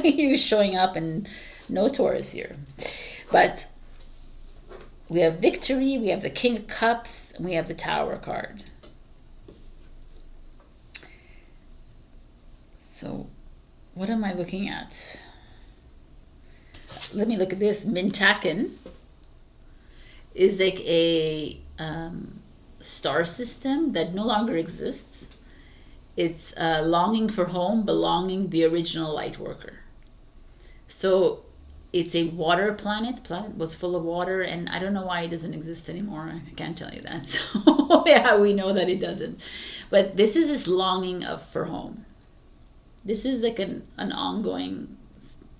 You're showing up, and no Taurus here. But we have victory, we have the King of Cups, and we have the Tower card. So what am I looking at? Let me look at this. Mintaken is like a star system that no longer exists. It's longing for home, belonging the original Lightworker. So it's a water planet. Planet was full of water, and I don't know why it doesn't exist anymore. I can't tell you that. So yeah, we know that it doesn't. But this is this longing for home. This is like an ongoing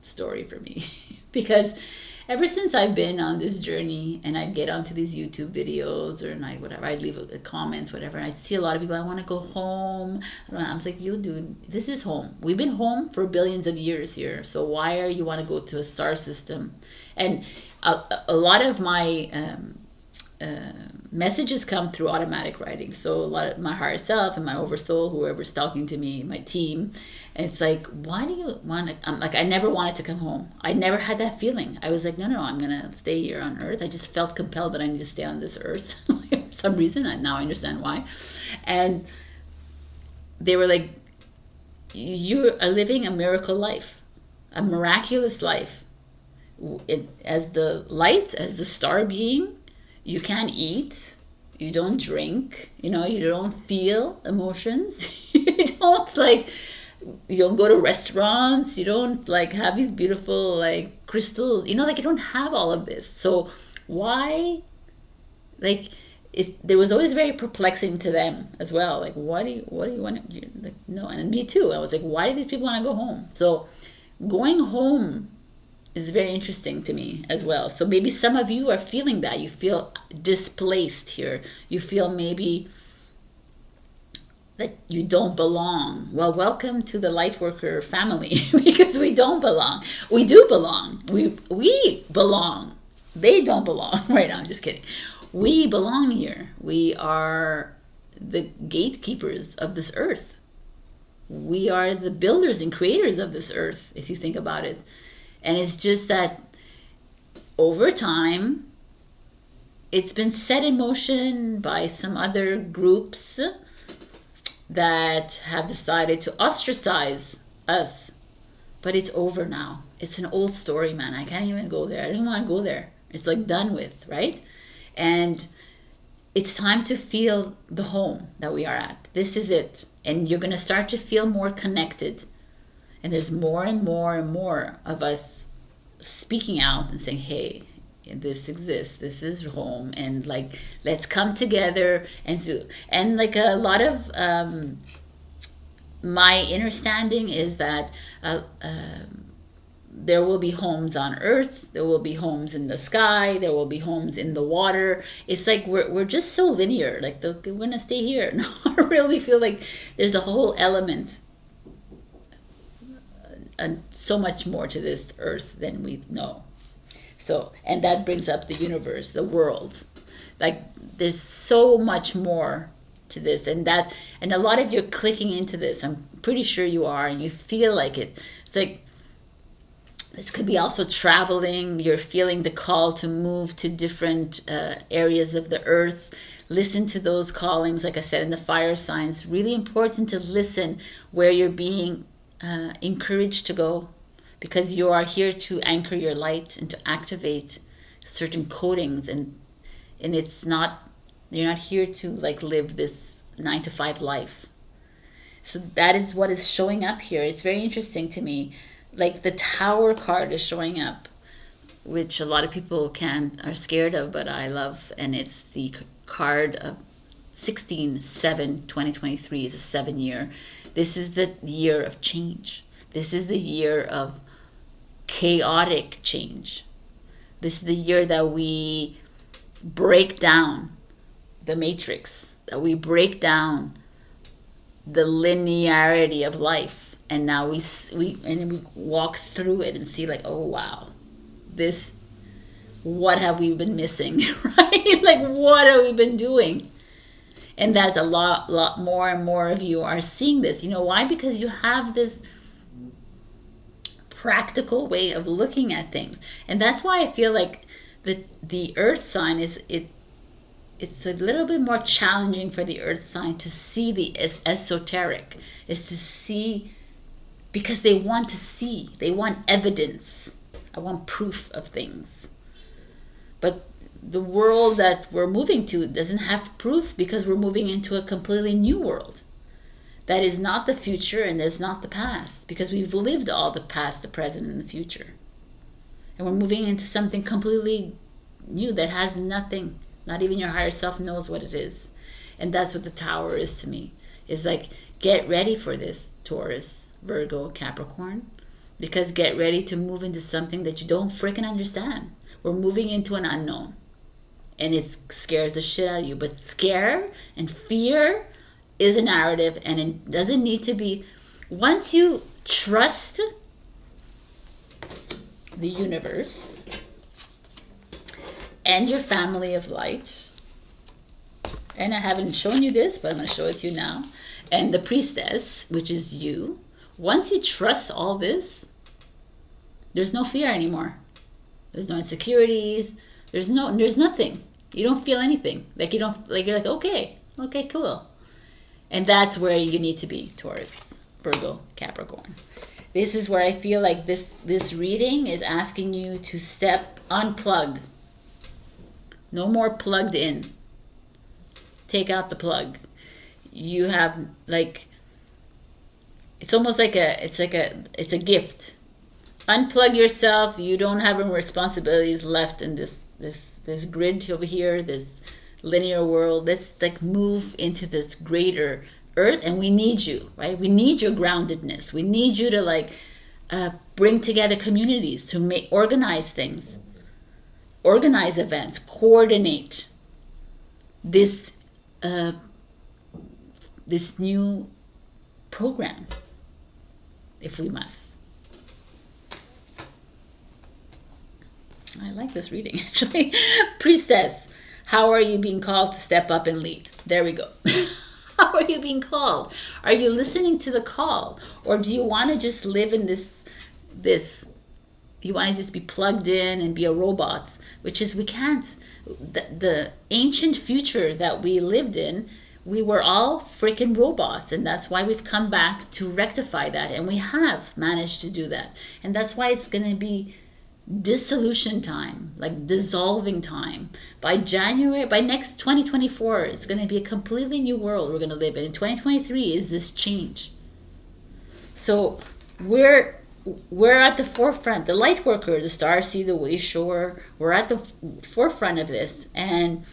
story for me. Because ever since I've been on this journey, and I'd get onto these YouTube videos, or I'd leave a comments, whatever, and I'd see a lot of people, I want to go home. I was like, you dude, this is home. We've been home for billions of years here. So why are you want to go to a star system? And a lot of my messages come through automatic writing. So a lot of my higher self and my oversoul, whoever's talking to me, my team, and it's like, why do you want to? I'm like, I never wanted to come home. I never had that feeling. I was like, no, I'm gonna stay here on Earth. I just felt compelled that I need to stay on this Earth for some reason. Now I understand why. And they were like, you are living a miracle life, a miraculous life. As the light, as the star being, you can't eat, you don't drink, you don't feel emotions, you don't go to restaurants, you don't like have these beautiful like crystals, you don't have all of this. So why, like, there was always very perplexing to them as well. Like, what do you want to, no, and me too. I was like, why do these people want to go home? So going home is very interesting to me as well. So maybe some of you are feeling that. You feel displaced here. You feel maybe that you don't belong. Well, welcome to the Lightworker family, because we don't belong. We do belong. We belong. They don't belong. Right now, I'm just kidding. We belong here. We are the gatekeepers of this earth. We are the builders and creators of this earth, if you think about it. And it's just that over time, it's been set in motion by some other groups that have decided to ostracize us. But it's over now. It's an old story, man. I can't even go there. I don't want to go there. It's like done with, right? And it's time to feel the home that we are at. This is it. And you're going to start to feel more connected. And there's more and more and more of us speaking out and saying, hey, this exists, this is home, and like, let's come together and do. And like a lot of my understanding is that there will be homes on earth, there will be homes in the sky, there will be homes in the water. It's like we're just so linear, like we're gonna stay here. No, I really feel like there's a whole element and so much more to this earth than we know. So, and that brings up the universe, the world. Like there's so much more to this, and a lot of you are clicking into this. I'm pretty sure you are, and you feel like it. It's like this could be also traveling. You're feeling the call to move to different areas of the earth. Listen to those callings. Like I said, in the fire signs, really important to listen where you're being encouraged to go, because you are here to anchor your light and to activate certain codings, and it's not, you're not here to like live this 9-to-5 life. So that is what is showing up here. It's very interesting to me. Like the Tower card is showing up, which a lot of people are scared of, but I love, and it's the card of 16/7/2023 is a 7-year. This is the year of change. This is the year of chaotic change. This is the year that we break down the matrix, that we break down the linearity of life, and now we walk through it and see like, oh wow, what have we been missing? Right? Like, what have we been doing? And that's a lot more and more of you are seeing this. You know why? Because you have this practical way of looking at things. And that's why I feel like the earth sign it's a little bit more challenging for the earth sign to see the esoteric, is to see, because they want to see, they want evidence. I want proof of things. But the world that we're moving to doesn't have proof, because we're moving into a completely new world. That is not the future, and is not the past, because we've lived all the past, the present, and the future. And we're moving into something completely new that has nothing. Not even your higher self knows what it is. And that's what the Tower is to me. It's like, get ready for this, Taurus, Virgo, Capricorn. Because get ready to move into something that you don't freaking understand. We're moving into an unknown. And it scares the shit out of you. But scare and fear is a narrative, and it doesn't need to be. Once you trust the universe and your family of light, and I haven't shown you this, but I'm going to show it to you now, and the priestess, which is you, once you trust all this, there's no fear anymore. There's no insecurities. There's nothing. You don't feel anything. Like you're like, okay, cool. And that's where you need to be, Taurus, Virgo, Capricorn. This is where I feel like this reading is asking you to unplug. No more plugged in. Take out the plug. You have like, it's almost like it's a gift. Unplug yourself. You don't have any responsibilities left in this grid over here, this linear world. Let's like move into this greater earth, and we need you, right? We need your groundedness. We need you to like bring together communities, to organize things, organize events, coordinate this this new program, if we must. I like this reading, actually. Priestess, how are you being called to step up and lead? There we go. How are you being called? Are you listening to the call? Or do you want to just live in this, you want to just be plugged in and be a robot? Which is, we can't. The ancient future that we lived in, we were all freaking robots, and that's why we've come back to rectify that, and we have managed to do that. And that's why it's going to be dissolution time, like dissolving time. By January, by next 2024, it's going to be a completely new world we're going to live in. And 2023 is this change. So we're at the forefront. The Lightworker, the Starseed, the Wayshore, we're at the forefront of this, and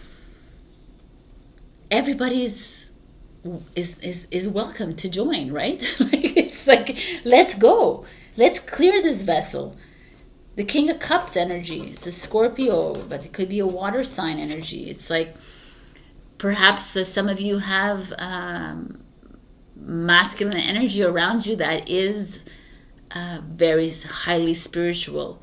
everybody's is welcome to join, right? Like, it's like, let's go, let's clear this vessel. The King of Cups energy, it's a Scorpio, but it could be a water sign energy. It's like, perhaps some of you have masculine energy around you that is very highly spiritual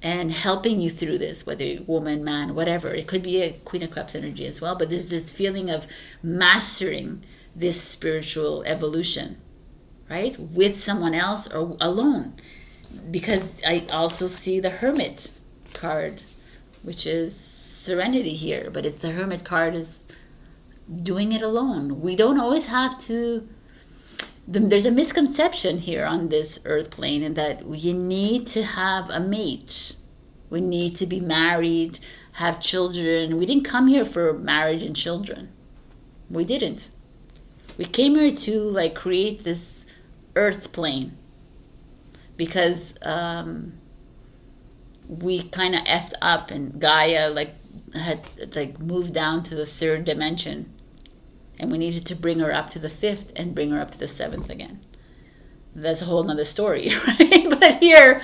and helping you through this, whether you're woman, man, whatever. It could be a Queen of Cups energy as well, but there's this feeling of mastering this spiritual evolution, right? With someone else or alone. Because I also see the Hermit card, which is serenity here, but it's the Hermit card is doing it alone. We don't always have to. There's a misconception here on this earth plane, in that you need to have a mate. We need to be married, have children. We didn't come here for marriage and children. We didn't. We came here to like create this earth plane. Because we kind of effed up, and Gaia had moved down to the 3rd dimension, and we needed to bring her up to the 5th and bring her up to the 7th again. That's a whole nother story, right? But here,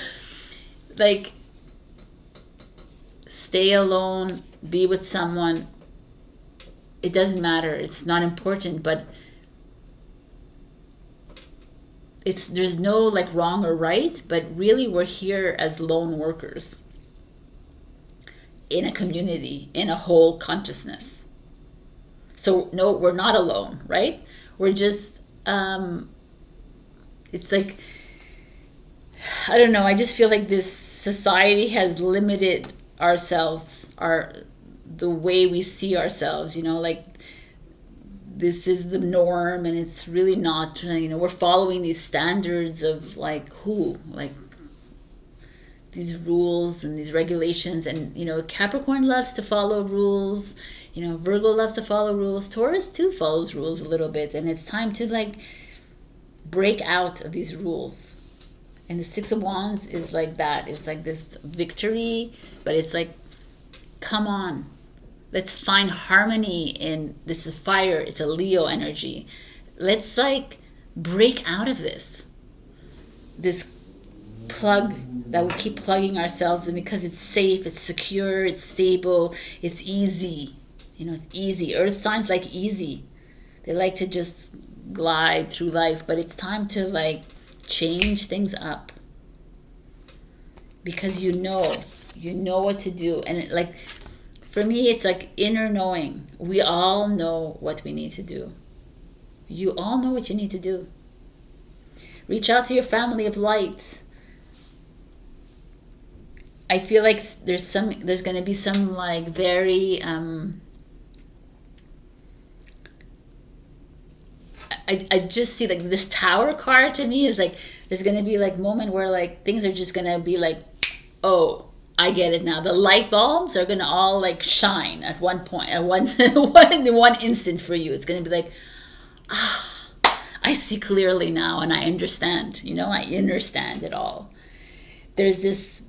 like, stay alone, be with someone. It doesn't matter. It's not important, but there's no like wrong or right, but really we're here as lone workers in a community, in a whole consciousness. So no, we're not alone, right? We're just it's like, I don't know, I just feel like this society has limited ourselves, the way we see ourselves, you know, like this is the norm, and it's really not, you know, we're following these standards of like these rules and these regulations, and you know, Capricorn loves to follow rules, you know, Virgo loves to follow rules, Taurus too follows rules a little bit, and it's time to like break out of these rules. And the 6 of Wands is like that. It's like this victory, but it's like, come on, let's find harmony in this. Is fire, it's a Leo energy. Let's like break out of this plug that we keep plugging ourselves in, because it's safe, it's secure, it's stable, it's easy. You know, it's easy. Earth signs like easy. They like to just glide through life, but it's time to like change things up, because you know what to do. And it, like, for me, it's like inner knowing. We all know what we need to do. You all know what you need to do. Reach out to your family of light. I feel like there's going to be some like very I just see like this Tower card to me is like, there's going to be like moment where like things are just going to be like, oh, I get it now. The light bulbs are going to all like shine at one point, at one instant for you. It's going to be like, I see clearly now, and I understand, you know, I understand it all. There's this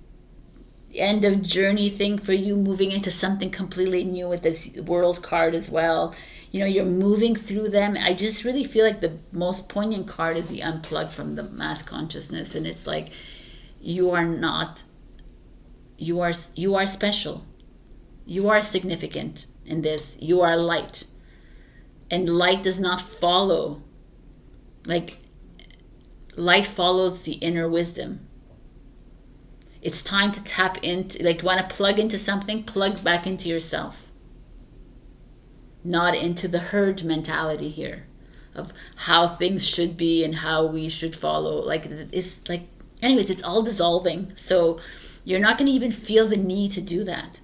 end of journey thing for you, moving into something completely new with this World card as well. You know, you're moving through them. I just really feel like the most poignant card is the unplug from the mass consciousness. And it's like, you are not, you are special. You are significant in this. You are light. And light does not follow. Like, light follows the inner wisdom. It's time to tap into, like, want to plug into something, plug back into yourself. Not into the herd mentality here of how things should be and how we should follow. Like, it's like, anyways, it's all dissolving. So you're not going to even feel the need to do that.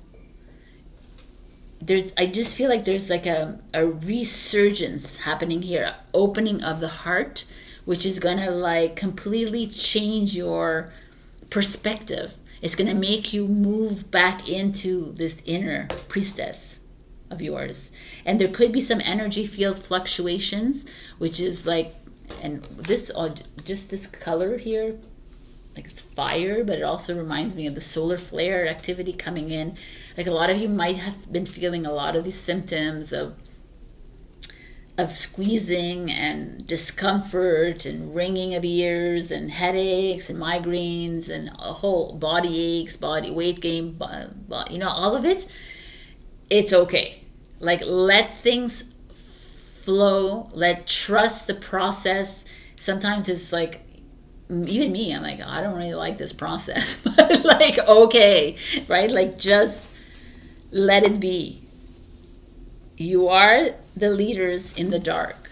I just feel like there's like a resurgence happening here, opening of the heart, which is going to like completely change your perspective. It's going to make you move back into this inner priestess of yours. And there could be some energy field fluctuations, which is like, and this, just this color here, like it's fire, but it also reminds me of the solar flare activity coming in. Like a lot of you might have been feeling a lot of these symptoms of squeezing and discomfort and ringing of ears and headaches and migraines and a whole body aches, body weight gain, you know, all of it. It's okay. Like, let things flow. Trust the process. Sometimes it's like, even me, I'm like, I don't really like this process, but like, okay, right? Like, just let it be. You are the leaders in the dark,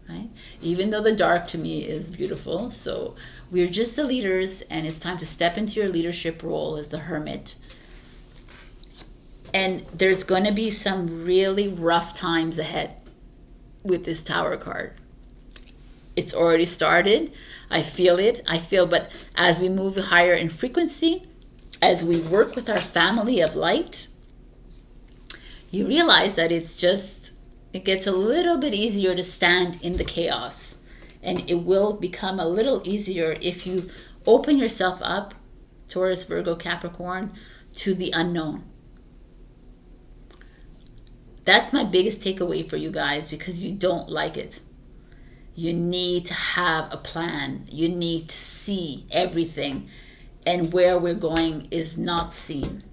right? Even though the dark to me is beautiful. So we're just the leaders, and it's time to step into your leadership role as the hermit. And there's going to be some really rough times ahead with this Tower card. It's already started. I feel it. But as we move higher in frequency, as we work with our family of light, you realize that it gets a little bit easier to stand in the chaos. And it will become a little easier if you open yourself up, Taurus, Virgo, Capricorn, to the unknown. That's my biggest takeaway for you guys, because you don't like it. You need to have a plan. You need to see everything. And where we're going is not seen.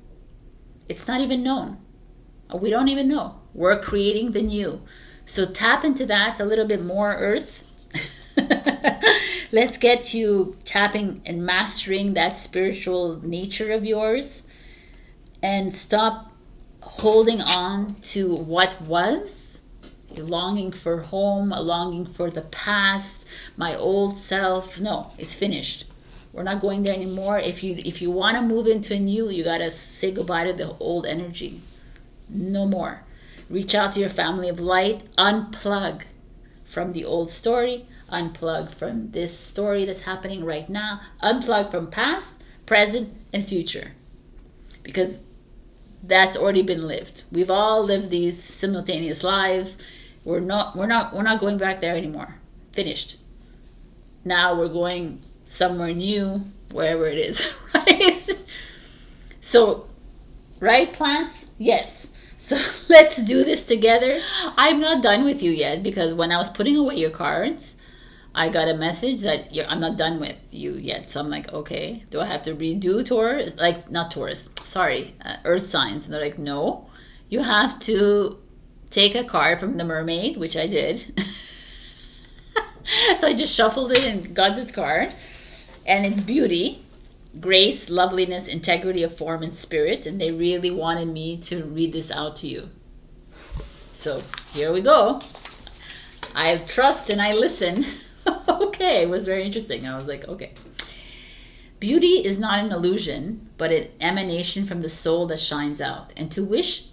It's not even known. We don't even know. We're creating the new. So tap into that a little bit more, Earth. Let's get you tapping and mastering that spiritual nature of yours. And stop holding on to what was. A longing for home, a longing for the past, my old self. No, it's finished. We're not going there anymore. If you want to move into a new, you got to say goodbye to the old energy. No more. Reach out to your family of light. Unplug from the old story. Unplug from this story that's happening right now. Unplug from past, present, and future. Because that's already been lived. We've all lived these simultaneous lives. We're not going back there anymore. Finished. Now we're going somewhere new, wherever it is, right? So, right, plants? Yes. So let's do this together. I'm not done with you yet, because when I was putting away your cards, I got a message that I'm not done with you yet. So I'm like, okay, do I have to redo Taurus? Like, not Taurus, sorry, Earth signs. And they're like, no, you have to take a card from the Mermaid, which I did. So I just shuffled it and got this card. And it's beauty, grace, loveliness, integrity of form and spirit. And they really wanted me to read this out to you. So here we go. I trust and I listen. Okay, it was very interesting. I was like, okay. Beauty is not an illusion, but an emanation from the soul that shines out. And to wish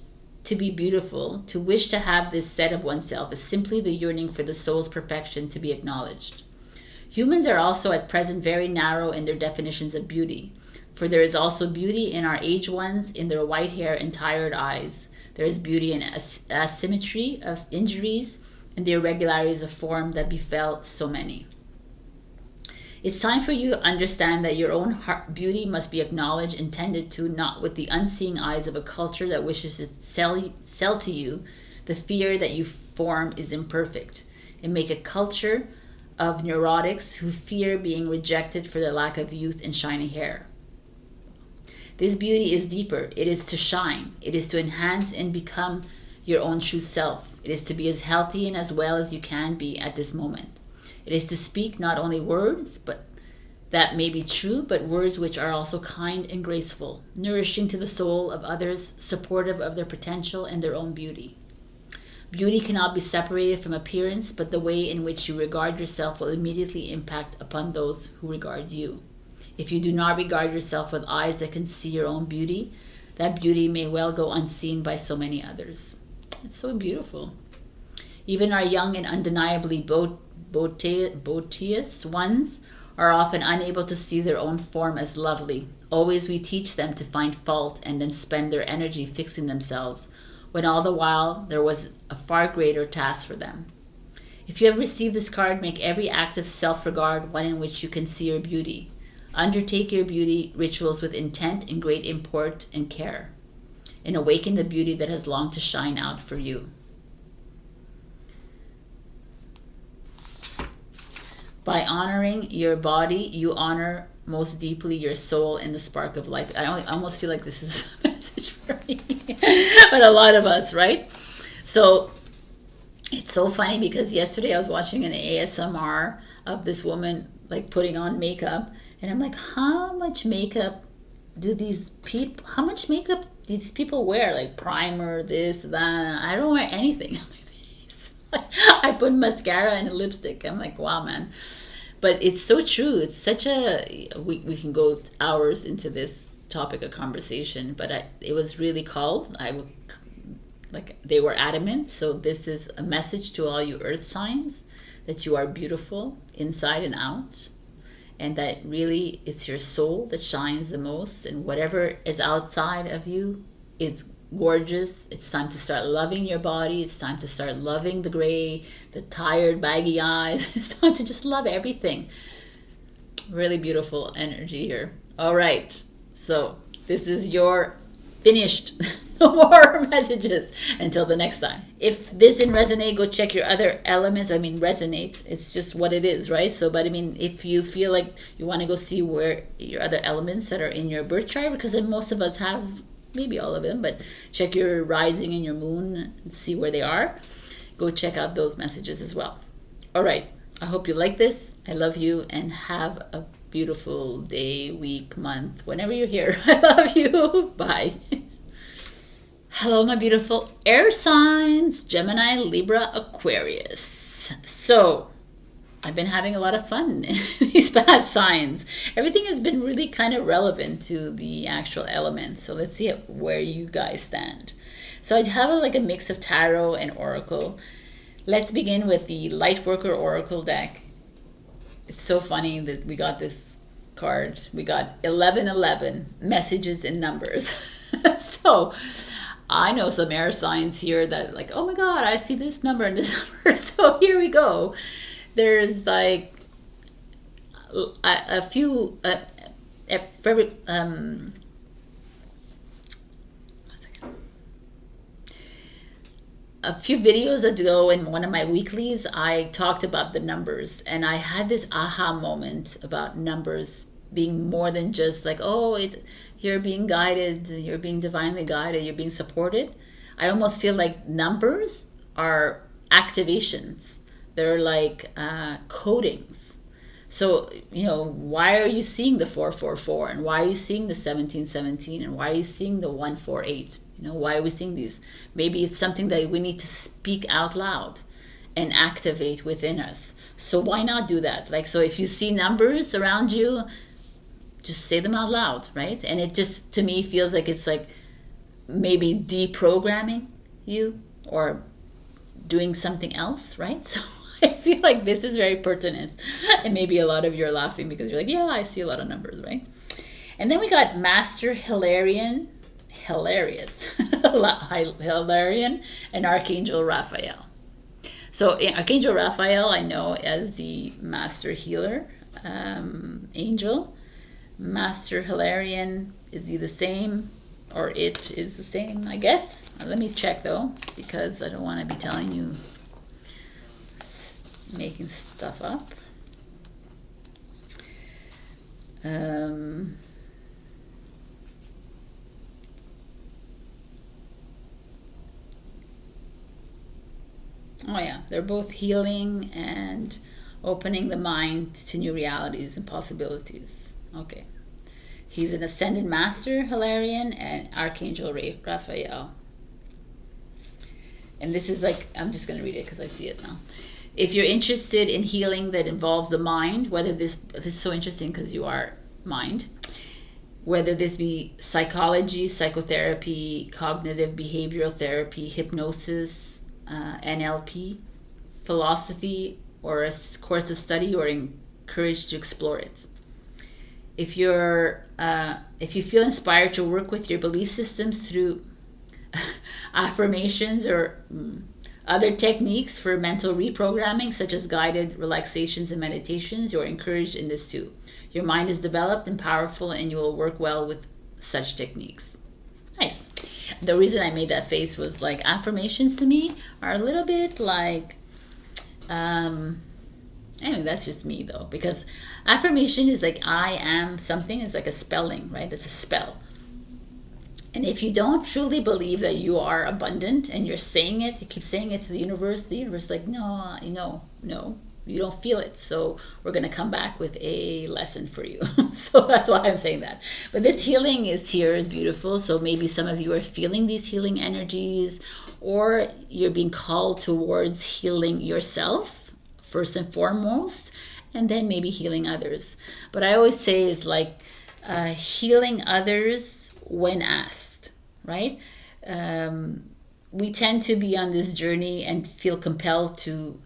to be beautiful, to wish to have this set of oneself, is simply the yearning for the soul's perfection to be acknowledged. Humans are also at present very narrow in their definitions of beauty, for there is also beauty in our aged ones, in their white hair and tired eyes. There is beauty in asymmetry of injuries and the irregularities of form that befell so many. It's time for you to understand that your own heart beauty must be acknowledged and tended to, not with the unseeing eyes of a culture that wishes to sell to you the fear that your form is imperfect, and make a culture of neurotics who fear being rejected for their lack of youth and shiny hair. This beauty is deeper. It is to shine. It is to enhance and become your own true self. It is to be as healthy and as well as you can be at this moment. It is to speak not only words, but that may be true, but words which are also kind and graceful, nourishing to the soul of others, supportive of their potential and their own beauty. Beauty cannot be separated from appearance, but the way in which you regard yourself will immediately impact upon those who regard you. If you do not regard yourself with eyes that can see your own beauty, that beauty may well go unseen by so many others. It's so beautiful. Even our young and undeniably beauteous ones are often unable to see their own form as lovely. Always we teach them to find fault and then spend their energy fixing themselves, when all the while there was a far greater task for them. If you have received this card, make every act of self-regard one in which you can see your beauty. Undertake your beauty rituals with intent and great import and care, and awaken the beauty that has longed to shine out for you. By honoring your body, you honor most deeply your soul and the spark of life. I almost feel like this is a message for me, but a lot of us, right? So it's so funny because yesterday I was watching an ASMR of this woman like putting on makeup, and I'm like, how much makeup do these people wear? Like primer, this, that. I don't wear anything on my face. I put mascara and a lipstick. I'm like, wow, man. But it's so true. It's such a, we can go hours into this topic of conversation, but it was really called, they were adamant. So this is a message to all you earth signs, that you are beautiful inside and out, and that really it's your soul that shines the most, and whatever is outside of you is gorgeous. It's time to start loving your body. It's time to start loving the gray, the tired, baggy eyes. It's time to just love everything. Really beautiful energy here. All right. So this is your finished. No more messages until the next time. If this didn't resonate, go check your other elements. I mean, resonate. It's just what it is, right? So, but I mean, if you feel like you want to go see where your other elements that are in your birth chart, because then most of us have maybe all of them, but check your rising and your moon and see where they are. Go check out those messages as well. All right. I hope you like this. I love you, and have a beautiful day, week, month, whenever you're here. I love you. Bye. Hello, my beautiful air signs, Gemini, Libra, Aquarius. So I've been having a lot of fun in these past signs. Everything has been really kind of relevant to the actual elements. So let's see where you guys stand. So I have a mix of tarot and oracle. Let's begin with the Lightworker oracle deck. It's so funny that we got this card. We got 1111, messages in numbers. So I know some air signs here that like, oh my God, I see this number and this number. So here we go. There's like a few, a few videos ago in one of my weeklies, I talked about the numbers, and I had this aha moment about numbers being more than just like, oh, you're being guided, you're being divinely guided, you're being supported. I almost feel like numbers are activations. They're like codings. So, why are you seeing the 444, and why are you seeing the 1717, and why are you seeing the 148? Why are we seeing these? Maybe it's something that we need to speak out loud and activate within us. So why not do that? So if you see numbers around you, just say them out loud, right? And it just, to me, feels like it's like maybe deprogramming you or doing something else, right? So I feel like this is very pertinent. And maybe a lot of you are laughing because you're like, yeah, I see a lot of numbers, right? And then we got Master Hilarious, Hilarion, and Archangel Raphael. So Archangel Raphael, I know as the Master Healer angel. Master Hilarion, is he the same, or it is the same, I guess? Let me check though, because I don't want to be telling you, making stuff up. Um, oh yeah, they're both healing and opening the mind to new realities and possibilities. Okay. He's an ascended master, Hilarion, and Archangel Raphael. And this is like, I'm just going to read it because I see it now. If you're interested in healing that involves the mind, whether this is so interesting because you are mind, whether this be psychology, psychotherapy, cognitive behavioral therapy, hypnosis, NLP, philosophy, or a course of study, you are encouraged to explore it. If you feel inspired to work with your belief systems through affirmations or other techniques for mental reprogramming, such as guided relaxations and meditations, you're encouraged in this too. Your mind is developed and powerful, and you will work well with such techniques. Nice. The reason I made that face was like affirmations to me are a little bit like, anyway, that's just me though, because affirmation is like I am something, it's like a spelling, right? It's a spell. And if you don't truly believe that you are abundant and you're saying it, you keep saying it to the universe is like, no, you don't feel it. So we're going to come back with a lesson for you. So that's why I'm saying that. But this healing is beautiful. So maybe some of you are feeling these healing energies, or you're being called towards healing yourself first and foremost, and then maybe healing others. But I always say is like healing others when asked, right? We tend to be on this journey and feel compelled to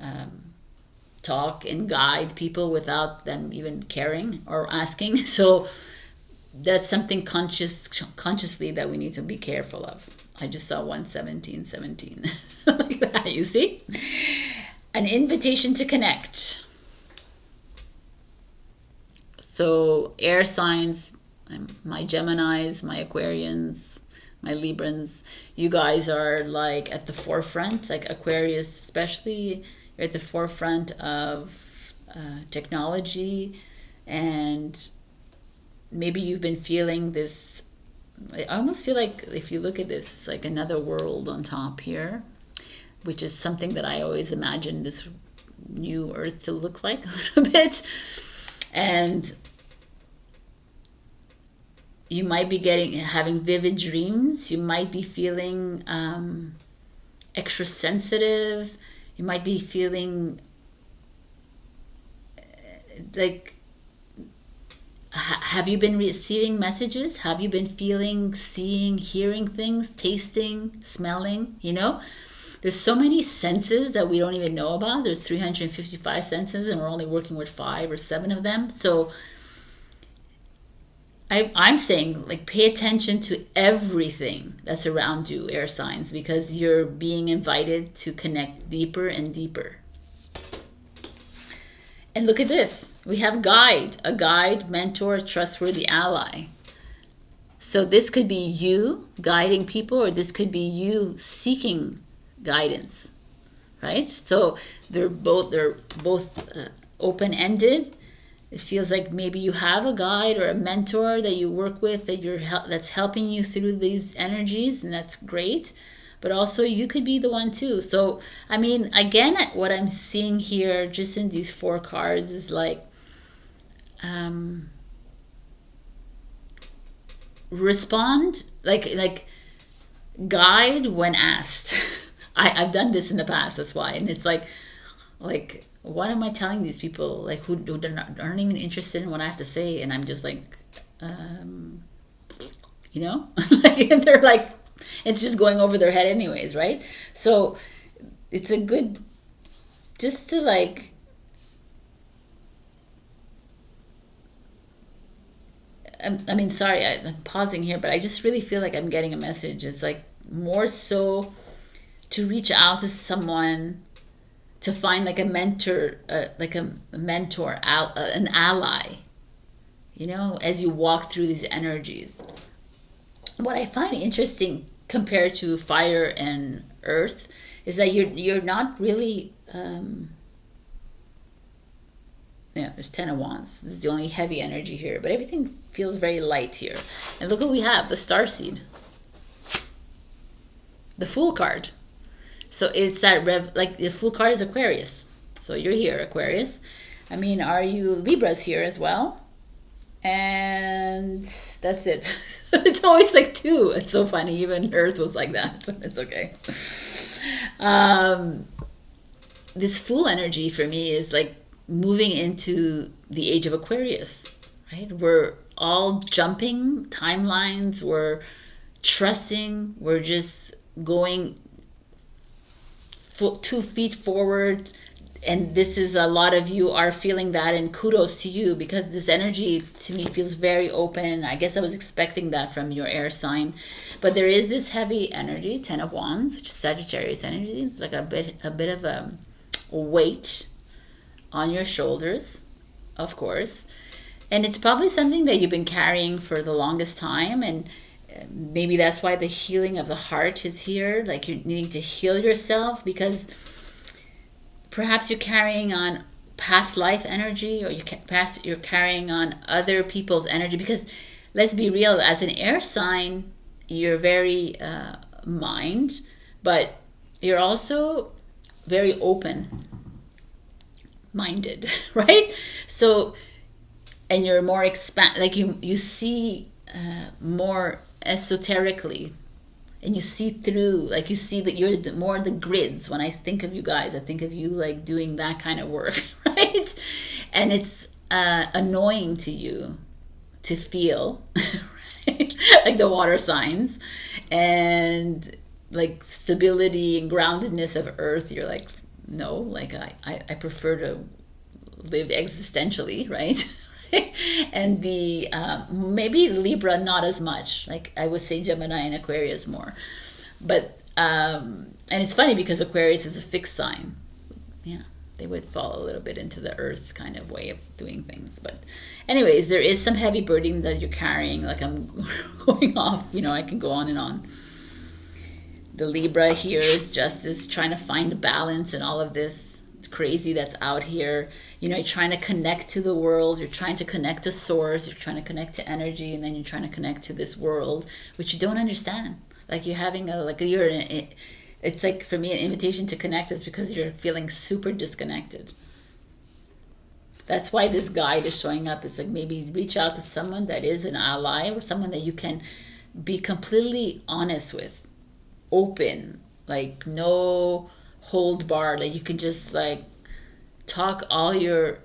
talk and guide people without them even caring or asking. So that's something consciously that we need to be careful of. I just saw 11717 like that, you see? An invitation to connect. So air signs, my Geminis, my Aquarians, my Librans, you guys are like at the forefront, like Aquarius especially, you're at the forefront of technology, and maybe you've been feeling this, I almost feel like if you look at this, it's like another world on top here, which is something that I always imagined this new earth to look like a little bit. And you might be having vivid dreams. You might be feeling extra sensitive. You might be feeling like, have you been receiving messages? Have you been feeling, seeing, hearing things, tasting, smelling? You know, there's so many senses that we don't even know about. There's 355 senses, and we're only working with 5 or 7 of them. So I'm saying, like, pay attention to everything that's around you, air signs, because you're being invited to connect deeper and deeper. And look at this. We have a guide, mentor, trustworthy ally. So this could be you guiding people, or this could be you seeking guidance, right? So they're both open-ended. It feels like maybe you have a guide or a mentor that you work with that's helping you through these energies, and that's great. But also you could be the one too. So, I mean, again, what I'm seeing here just in these 4 cards is like respond, like guide when asked. I've done this in the past, that's why. And it's like what am I telling these people, like, who aren't even interested in what I have to say, and I'm just like, you know, like, and they're like, it's just going over their head anyways, right? So it's a good, just to like, I mean, sorry, I'm pausing here, but I just really feel like I'm getting a message. It's like more so to reach out to someone, to find like a mentor, an ally, you know, as you walk through these energies. What I find interesting compared to fire and earth is that you're not really, Yeah, there's 10 of Wands. This is the only heavy energy here, but everything feels very light here. And look what we have, the Starseed. The Fool card. So it's that like the Fool card is Aquarius. So you're here, Aquarius. I mean, are you Libras here as well? And that's it. It's always like 2. It's so funny. Even Earth was like that. It's okay. This Fool energy for me is like moving into the age of Aquarius, right? We're all jumping timelines. We're trusting. We're just going 2 feet forward. And this is, a lot of you are feeling that, and kudos to you, because this energy to me feels very open. I guess I was expecting that from your air sign, but there is this heavy energy, 10 of Wands, which is Sagittarius energy, like a bit of a weight on your shoulders, of course. And it's probably something that you've been carrying for the longest time, and maybe that's why the healing of the heart is here. Like you're needing to heal yourself, because perhaps you're carrying on past life energy, or you're carrying on other people's energy. Because let's be real, as an air sign, you're very mind, but you're also very open-minded, right? So, and you're more like you see more esoterically. And you see through, like you see that you're more the grids. When I think of you guys, I think of you like doing that kind of work, right? And it's annoying to you to feel, right? Like the water signs, and like stability and groundedness of Earth. You're like, no, like I prefer to live existentially, right? And the maybe Libra not as much. Like I would say Gemini and Aquarius more. But and it's funny because Aquarius is a fixed sign. Yeah, they would fall a little bit into the Earth kind of way of doing things. But anyways, there is some heavy burden that you're carrying. Like I'm going off, I can go on and on. The Libra here is Justice, trying to find a balance in all of this crazy that's out here. You're trying to connect to the world, you're trying to connect to source, you're trying to connect to energy, and then you're trying to connect to this world which you don't understand. Like you're having it's like, for me, an invitation to connect is because you're feeling super disconnected. That's why this guide is showing up. It's like, maybe reach out to someone that is an ally, or someone that you can be completely honest with, open, like no hold bar, like you can just like talk all your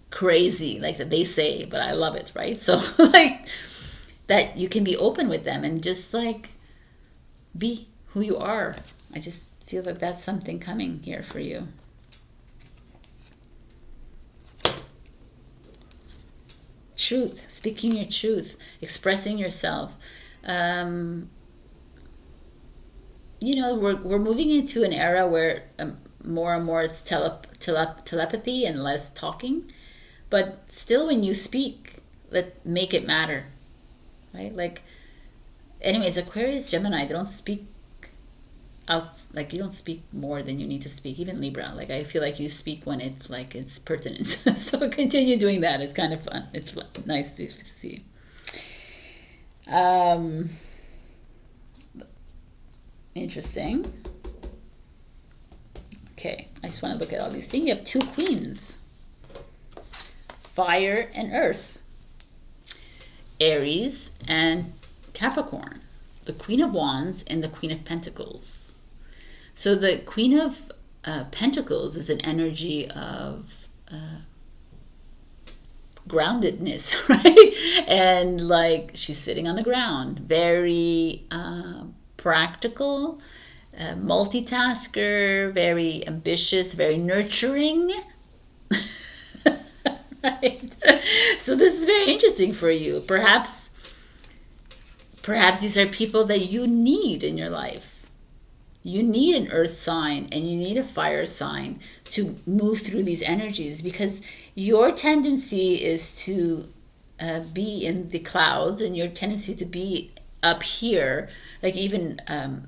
crazy, like that they say, but I love it, right? So like that you can be open with them and just like be who you are. I just feel like that's something coming here for you. Truth, speaking your truth, expressing yourself. We're moving into an era where more and more it's telepathy and less talking. But still, when you speak, make it matter, right? Like, anyways, Aquarius, Gemini, they don't speak out, like you don't speak more than you need to speak. Even Libra, like I feel like you speak when it's like it's pertinent. So continue doing that. It's kind of fun. It's nice to see. Interesting. Okay, I just want to look at all these things. You have 2 queens, fire and earth, Aries and Capricorn, the Queen of Wands and the Queen of Pentacles. So the Queen of Pentacles is an energy of groundedness, right? And like she's sitting on the ground, very practical, multitasker, very ambitious, very nurturing. Right? So this is very interesting for you. Perhaps these are people that you need in your life. You need an earth sign and you need a fire sign to move through these energies, because your tendency is to be in the clouds, and your tendency to be up here, like even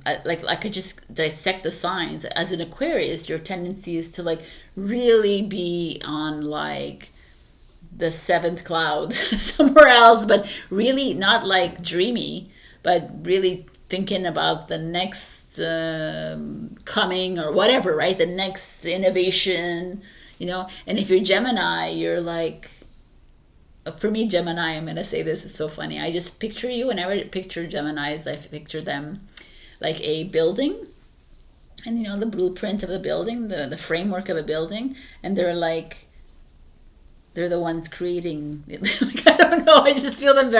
like I could just dissect the signs. As an Aquarius, your tendency is to like really be on like the seventh cloud somewhere else, but really not like dreamy, but really thinking about the next coming or whatever, right? The next innovation, you know. And if you're Gemini, you're like, for me, Gemini, I'm going to say this, is so funny. I just picture you, whenever I picture Geminis, I picture them like a building. And you know, the blueprint of the building, the framework of a building. And they're like, they're the ones creating, like, I don't know, I just feel them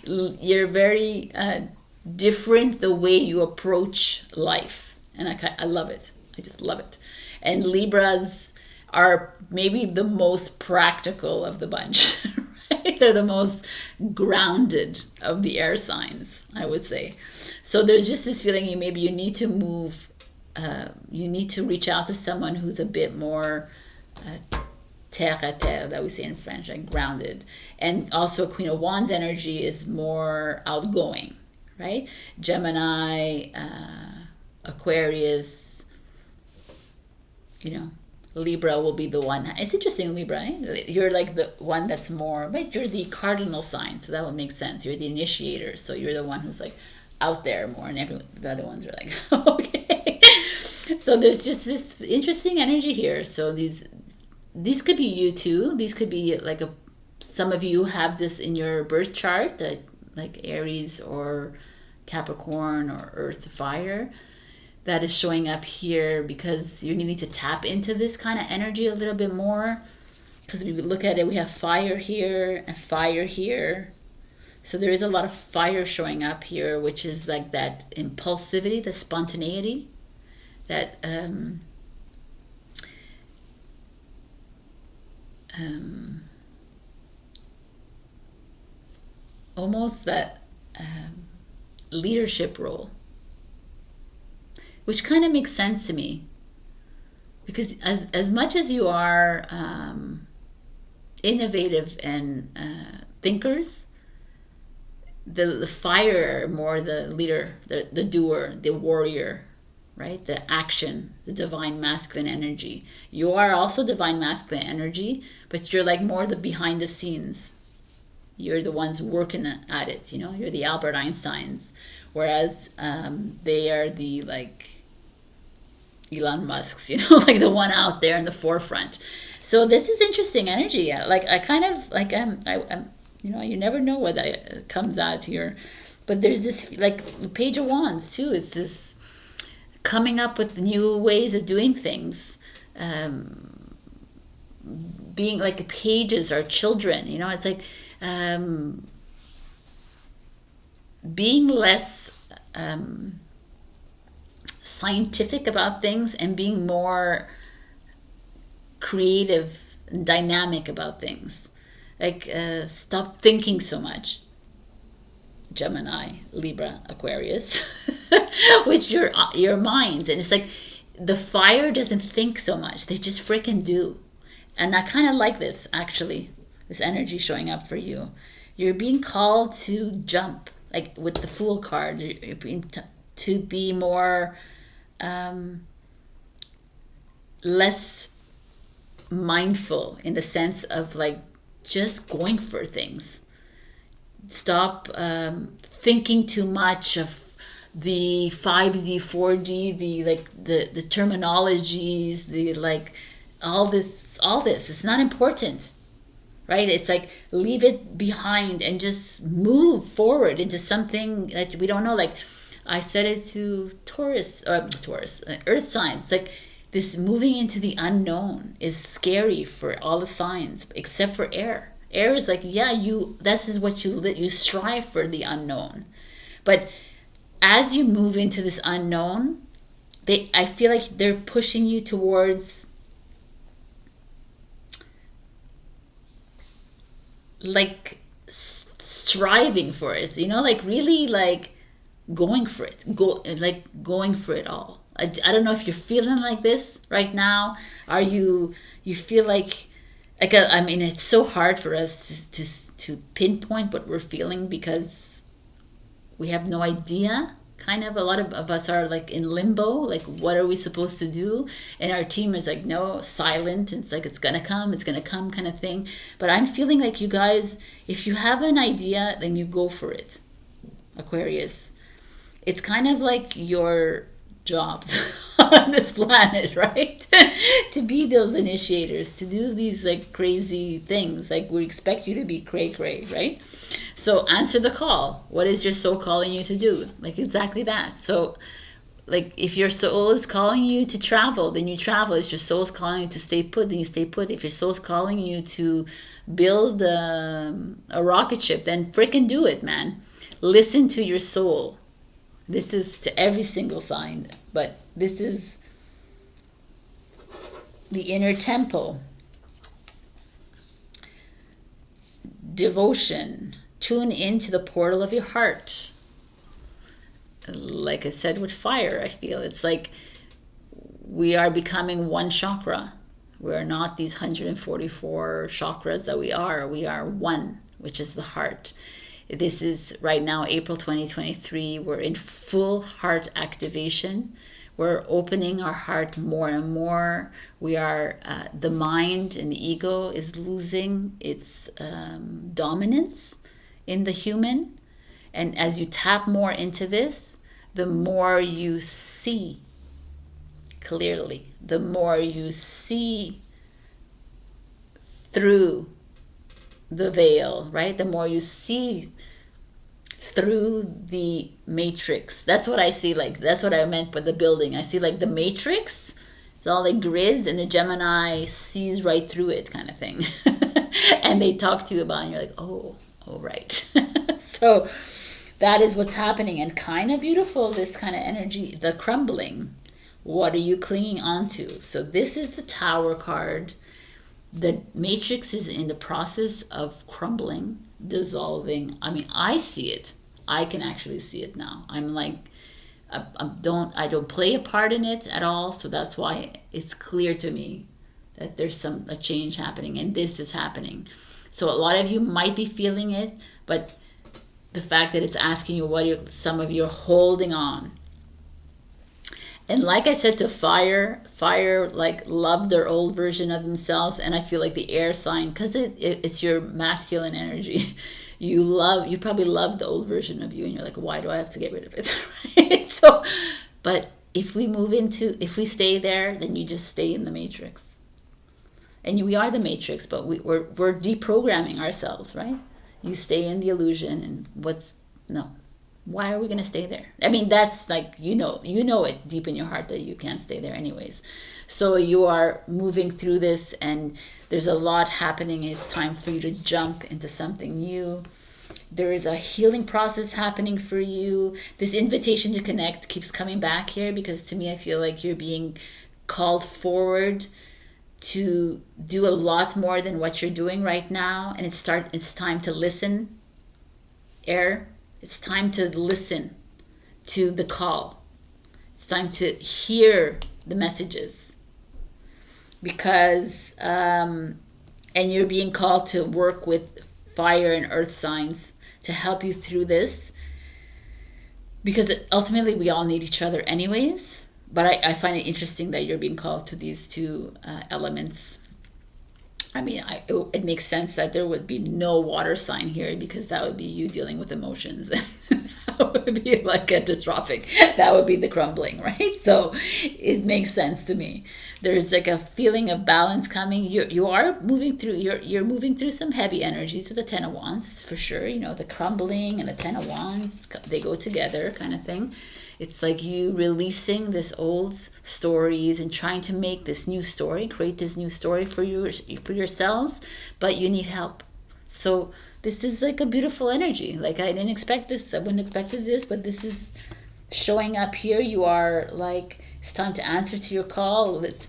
you're very different the way you approach life. And I love it. I just love it. And Libras are maybe the most practical of the bunch, right? They're the most grounded of the air signs, I would say. So there's just this feeling maybe you need to move, you need to reach out to someone who's a bit more terre à terre, that we say in French, like grounded. And also Queen of Wands energy is more outgoing, right? Gemini, Aquarius, you know, Libra will be the one. It's interesting, Libra, eh? You're like the one that's more, right? You're the cardinal sign, so that would make sense. You're the initiator, so you're the one who's like out there more, and the other ones are like, okay. So there's just this interesting energy here. So these could be you too. These could be like some of you have this in your birth chart, that like Aries or Capricorn or Earth, Fire, that is showing up here because you need to tap into this kind of energy a little bit more. Because we look at it, we have fire here and fire here. So there is a lot of fire showing up here, which is like that impulsivity, the spontaneity, that almost that leadership role, which kind of makes sense to me, because as much as you are innovative and thinkers, the fire, more the leader, the doer, the warrior, right? The action, the divine masculine energy. You are also divine masculine energy, but you're like more the behind the scenes. You're the ones working at it, you know? You're the Albert Einsteins. Whereas they are the like Elon Musks, you know, like the one out there in the forefront. So this is interesting energy. Like I kind of like I'm you know, you never know what comes out here, but there's this like Page of Wands too. It's this coming up with new ways of doing things. Being like pages are children, you know. It's like being less scientific about things and being more creative and dynamic about things. Like stop thinking so much. Gemini, Libra, Aquarius, with your minds. And it's like the fire doesn't think so much. They just freaking do. And I kind of like this, actually, this energy showing up for you. You're being called to jump, like with the Fool card. You're being to be more less mindful, in the sense of like just going for things. Stop thinking too much of the 5D, 4D, the terminologies, the like all this. It's not important, right? It's like leave it behind and just move forward into something that we don't know. Like I said it to Taurus, Earth signs. Like this moving into the unknown is scary for all the signs except for air. Air is like, yeah, this is what you strive for, the unknown. But as you move into this unknown, I feel like they're pushing you towards like striving for it, you know, like really like going for it, going for it all. I don't know if you're feeling like this right now. You feel like I mean, it's so hard for us to pinpoint what we're feeling because we have no idea, kind of. A lot of us are like in limbo, like what are we supposed to do? And our team is like, no, silent. It's like, it's gonna come kind of thing. But I'm feeling like you guys, if you have an idea, then you go for it, Aquarius. It's kind of like your jobs on this planet, right? To be those initiators, to do these like crazy things. Like we expect you to be cray, right? So answer the call. What is your soul calling you to do? Like exactly that. So like if your soul is calling you to travel, then you travel. If your soul's calling you to stay put, then you stay put. If your soul's calling you to build a rocket ship, then freaking do it, man. Listen to your soul. This is to every single sign, but this is the inner temple. Devotion. Tune into the portal of your heart. Like I said with fire, I feel it's like we are becoming one chakra. We are not these 144 chakras that we are. We are one, which is the heart. This is right now, April 2023. We're in full heart activation. We're opening our heart more and more. We are, the mind and the ego is losing its dominance in the human. And as you tap more into this, the more you see clearly, the more you see through the veil, right? The more you see through the matrix. That's what I see. Like that's what I meant by the building. I see like the matrix. It's all like grids, and the Gemini sees right through it, kind of thing. And they talk to you about it, and you're like, oh right. So that is what's happening, and kind of beautiful. This kind of energy, the crumbling. What are you clinging onto? So this is the Tower card. The matrix is in the process of crumbling, dissolving. I mean, I see it. I can actually see it now. I'm like, I don't play a part in it at all. So that's why it's clear to me that there's a change happening, and this is happening. So a lot of you might be feeling it, but the fact that it's asking you some of you are holding on. And like I said to fire like love their old version of themselves. And I feel like the air sign, because it's your masculine energy. You probably love the old version of you, and you're like, why do I have to get rid of it? Right? So, but if we stay there, then you just stay in the matrix. And we are the matrix, but we're deprogramming ourselves, right? You stay in the illusion, and why are we going to stay there? I mean, that's like, you know it deep in your heart that you can't stay there anyways. So you are moving through this, and there's a lot happening. It's time for you to jump into something new. There is a healing process happening for you. This invitation to connect keeps coming back here, because to me, I feel like you're being called forward to do a lot more than what you're doing right now. And it's time to listen, air. It's time to listen to the call. It's time to hear the messages. Because, and you're being called to work with fire and earth signs to help you through this. Because ultimately we all need each other anyways. But I find it interesting that you're being called to these two elements. I mean, it makes sense that there would be no water sign here, because that would be you dealing with emotions. That would be like catastrophic. That would be the crumbling, right? So it makes sense to me. There's like a feeling of balance coming. You are moving through. You're moving through some heavy energies with the Ten of Wands, for sure. You know, the crumbling and the Ten of Wands, they go together, kind of thing. It's like you releasing this old stories and trying to make this new story, create this new story for yourselves, but you need help. So this is like a beautiful energy. Like I didn't expect this. I wouldn't expected this, but this is showing up here. You are like, it's time to answer to your call. Let's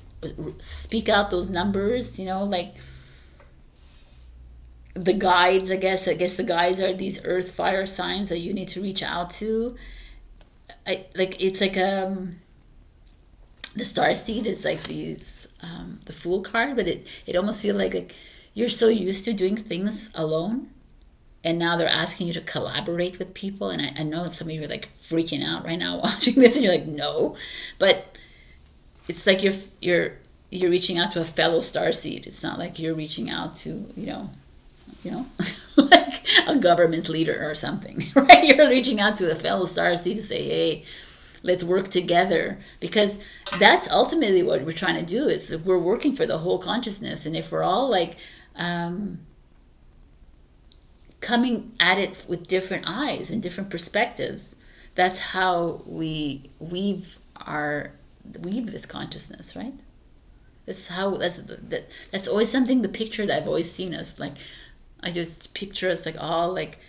speak out those numbers, like the guides, I guess the guides are these earth fire signs that you need to reach out to. It's like the starseed is like these the Fool card, but it almost feels like you're so used to doing things alone and now they're asking you to collaborate with people. And I know some of you are like freaking out right now watching this, and you're like, no, but it's like you're reaching out to a fellow starseed. It's not like you're reaching out to like a government leader or something, right? You're reaching out to a fellow starseed to say, hey, let's work together, because that's ultimately what we're trying to do. Is we're working for the whole consciousness, and if we're all like coming at it with different eyes and different perspectives, that's how we weave this consciousness, right? That's how that's always something. The picture that I've always seen us like, I just picture us like all like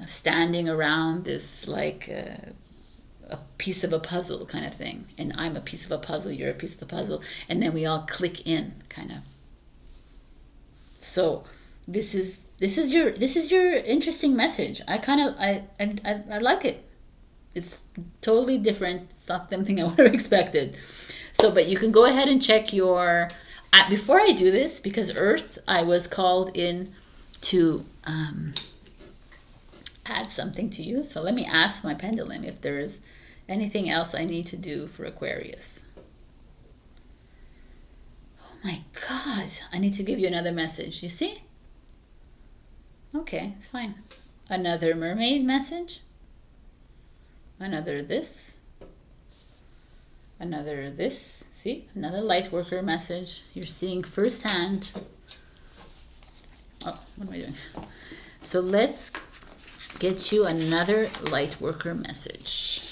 standing around this like a piece of a puzzle kind of thing, and I'm a piece of a puzzle, you're a piece of the puzzle, and then we all click in kind of. So this is your interesting message. I like it. It's totally different. It's not something I would have expected. So, but you can go ahead and check your before I do this, because Earth, I was called in to add something to you. So let me ask my pendulum if there is anything else I need to do for Aquarius. Oh my God, I need to give you another message. You see? Okay, it's fine. Another mermaid message. Another this. Another this. See? Another Lightworker message. You're seeing firsthand. Oh, what am I doing? So let's get you another Lightworker message.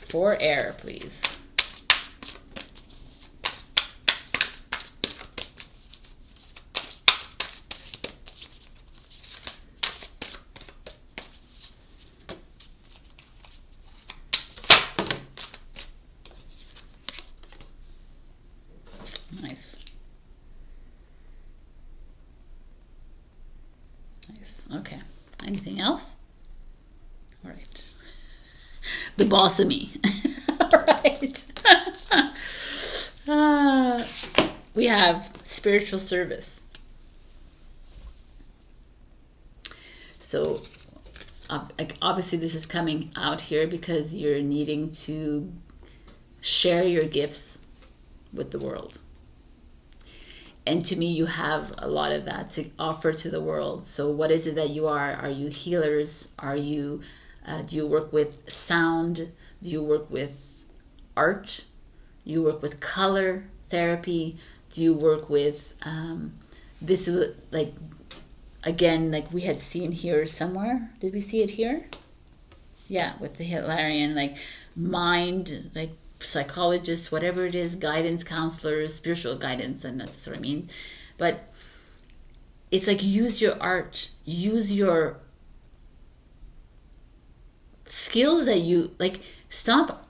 For air, please. Nice. Nice. Okay. Anything else? All right. The boss of me. All right. We have spiritual service. So obviously this is coming out here because you're needing to share your gifts with the world. And to me, you have a lot of that to offer to the world. So what is it that you are? Are you healers? Are you, do you work with sound? Do you work with art? Do you work with color therapy? Do you work with, this is like, again, like we had seen here somewhere. Did we see it here? Yeah, with the Hitlerian, like mind, like psychologists, whatever it is, guidance counselors, spiritual guidance, and that's what I mean. But it's like, use your art, use your skills that you like. Stop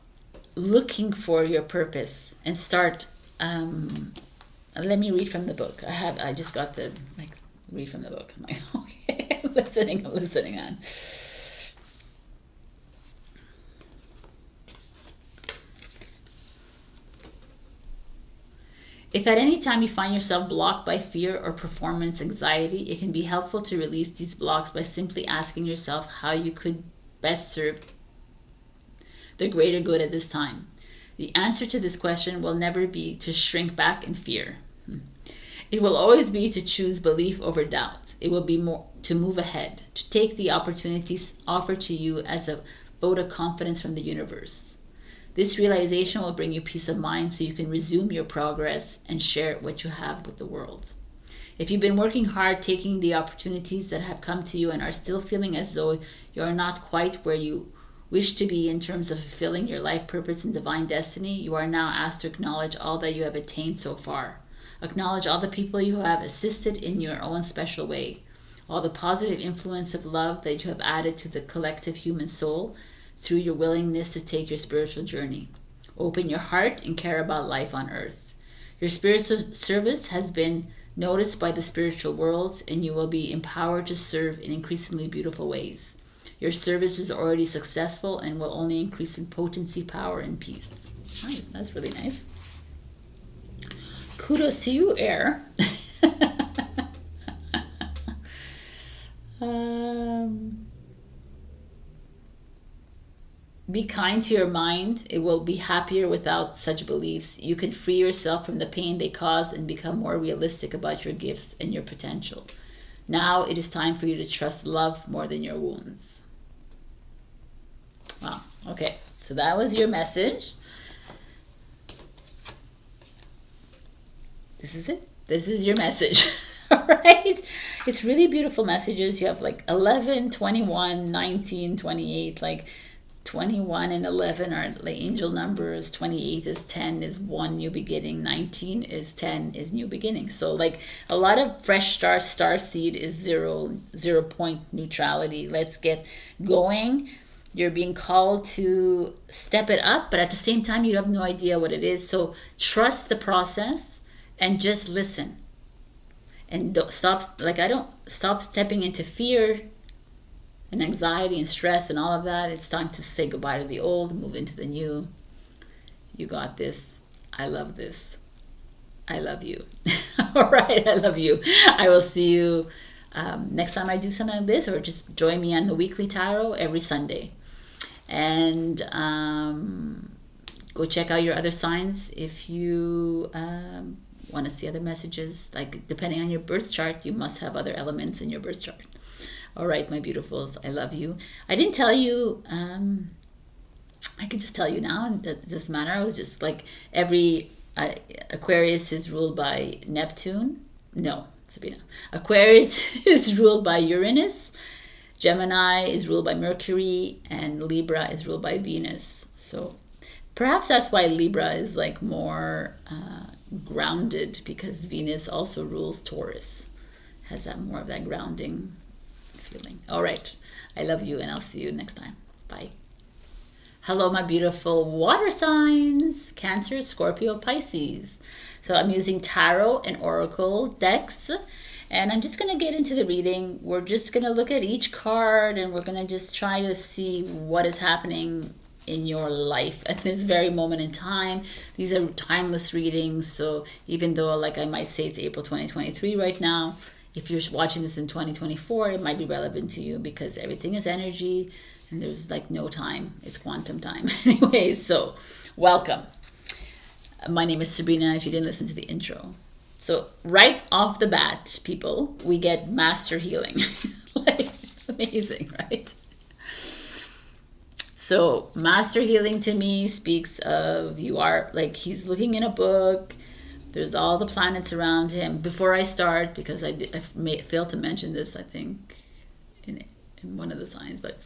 looking for your purpose and start. Let me read from the book. I just got the like read from the book. I'm like, okay, I'm listening on. If at any time you find yourself blocked by fear or performance anxiety, it can be helpful to release these blocks by simply asking yourself how you could best serve the greater good at this time. The answer to this question will never be to shrink back in fear. It will always be to choose belief over doubt. It will be more to move ahead, to take the opportunities offered to you as a vote of confidence from the universe. This realization will bring you peace of mind so you can resume your progress and share what you have with the world. If you've been working hard, taking the opportunities that have come to you and are still feeling as though you are not quite where you wish to be in terms of fulfilling your life purpose and divine destiny, you are now asked to acknowledge all that you have attained so far. Acknowledge all the people you have assisted in your own special way, all the positive influence of love that you have added to the collective human soul through your willingness to take your spiritual journey. Open your heart and care about life on earth. Your spiritual service has been noticed by the spiritual worlds, and you will be empowered to serve in increasingly beautiful ways. Your service is already successful and will only increase in potency, power, and peace. Nice. That's really nice. Kudos to you, Air. Be kind to your mind. It will be happier without such beliefs. You can free yourself from the pain they cause and become more realistic about your gifts and your potential. Now it is time for you to trust love more than your wounds. Wow. Okay. So that was your message. This is it. This is your message. All right. It's really beautiful messages. You have like 11, 21, 19, 28, like 21 and 11 are like angel numbers. 28 is 10 is one new beginning. 19 is 10 is new beginning. So like a lot of fresh start. Star seed is 0 point neutrality. Let's get going. You're being called to step it up, but at the same time you have no idea what it is. So trust the process and just listen. And don't stop, like I don't stop stepping into fear and anxiety and stress and all of that. It's time to say goodbye to the old, move into the new. You got this. I love this. I love you. All right, I love you. I will see you next time I do something like this, or just join me on the weekly tarot every Sunday. And go check out your other signs if you want to see other messages. Like depending on your birth chart, you must have other elements in your birth chart. All right, my beautifuls, I love you. I didn't tell you, I could just tell you now, and it doesn't matter. I was just like, every Aquarius is ruled by Neptune. No, Sabrina. Aquarius is ruled by Uranus. Gemini is ruled by Mercury, and Libra is ruled by Venus. So perhaps that's why Libra is like more grounded, because Venus also rules Taurus. Has that more of that grounding feeling. All right. I love you, and I'll see you next time. Bye. Hello, my beautiful water signs. Cancer, Scorpio, Pisces. So I'm using tarot and oracle decks, and I'm just going to get into the reading. We're just going to look at each card, and we're going to just try to see what is happening in your life at this very moment in time. These are timeless readings, so even though like I might say it's April 2023 right now, if you're watching this in 2024, it might be relevant to you, because everything is energy and there's like no time. It's quantum time. Anyway, so welcome. My name is Sabrina, if you didn't listen to the intro. So right off the bat, people, we get master healing. Like, it's amazing, right? So master healing to me speaks of, you are like, he's looking in a book. There's all the planets around him. Before I start, because I failed to mention this, I think, in one of the signs, but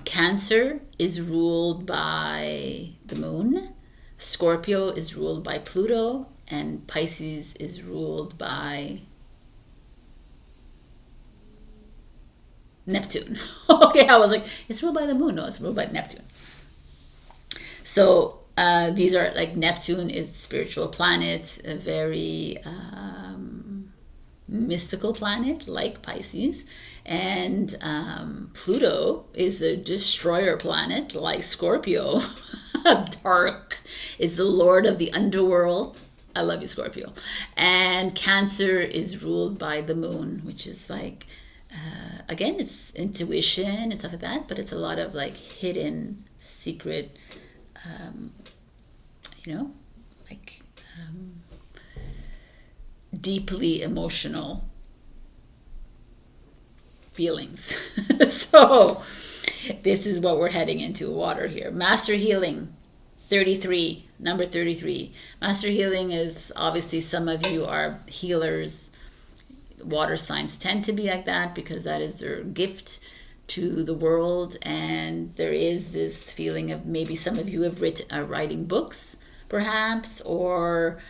Cancer is ruled by the moon. Scorpio is ruled by Pluto, and Pisces is ruled by Neptune. Okay, I was like, it's ruled by the moon. No, it's ruled by Neptune. So these are like, Neptune is spiritual planet, a very mystical planet like Pisces, and Pluto is a destroyer planet like Scorpio. Dark is the lord of the underworld. I love you, Scorpio. And Cancer is ruled by the moon, which is like, again, it's intuition and stuff like that, but it's a lot of like hidden, secret, like deeply emotional feelings. So this is what we're heading into, water here. Master healing, 33, number 33. Master healing is, obviously some of you are healers. Water signs tend to be like that because that is their gift to the world. And there is this feeling of, maybe some of you have writing books perhaps, or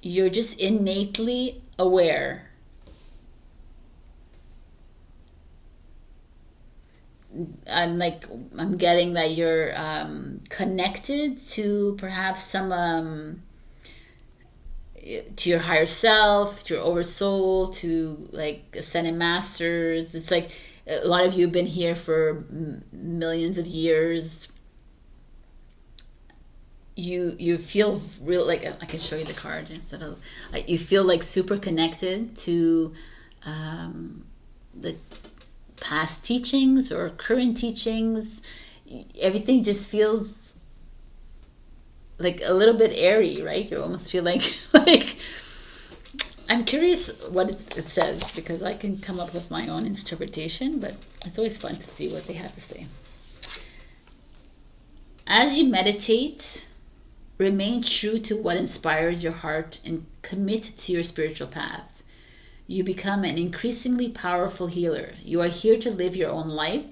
you're just innately aware. I'm getting that you're connected to perhaps some to your higher self, to your oversoul, to like ascended masters. It's like a lot of you have been here for millions of years. You feel real, like I can show you the card instead of, you feel like super connected to the past teachings or current teachings. everything just feels like a little bit airy, right? You almost feel like like I'm curious what it says, because I can come up with my own interpretation, but it's always fun to see what they have to say. As you meditate, remain true to what inspires your heart and commit to your spiritual path. You become an increasingly powerful healer. You are here to live your own life,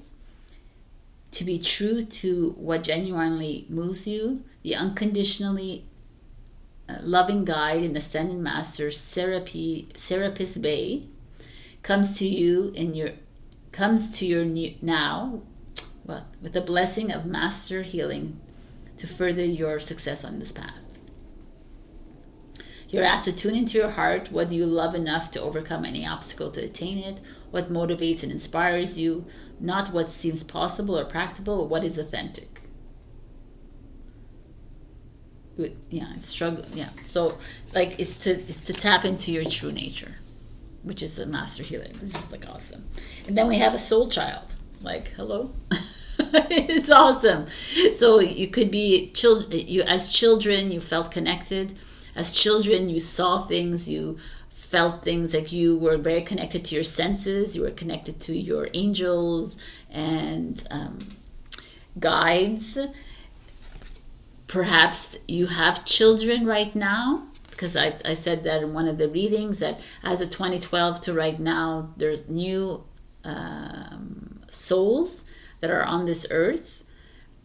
to be true to what genuinely moves you. The unconditionally loving guide and ascended master Serapis Bey comes to you now, well, with the blessing of master healing to further your success on this path. You're asked to tune into your heart. What do you love enough to overcome any obstacle to attain it? What motivates and inspires you? Not what seems possible or practical, what is authentic. Yeah, it's struggle. Yeah, so like it's to tap into your true nature, which is a master healer. This is like awesome. And then we have a soul child. Like, hello. It's awesome. So you could be as children you felt connected. As children you saw things, you felt things, like you were very connected to your senses. You were connected to your angels and guides. Perhaps you have children right now, because I said that in one of the readings, that as of 2012 to right now, there's new souls that are on this earth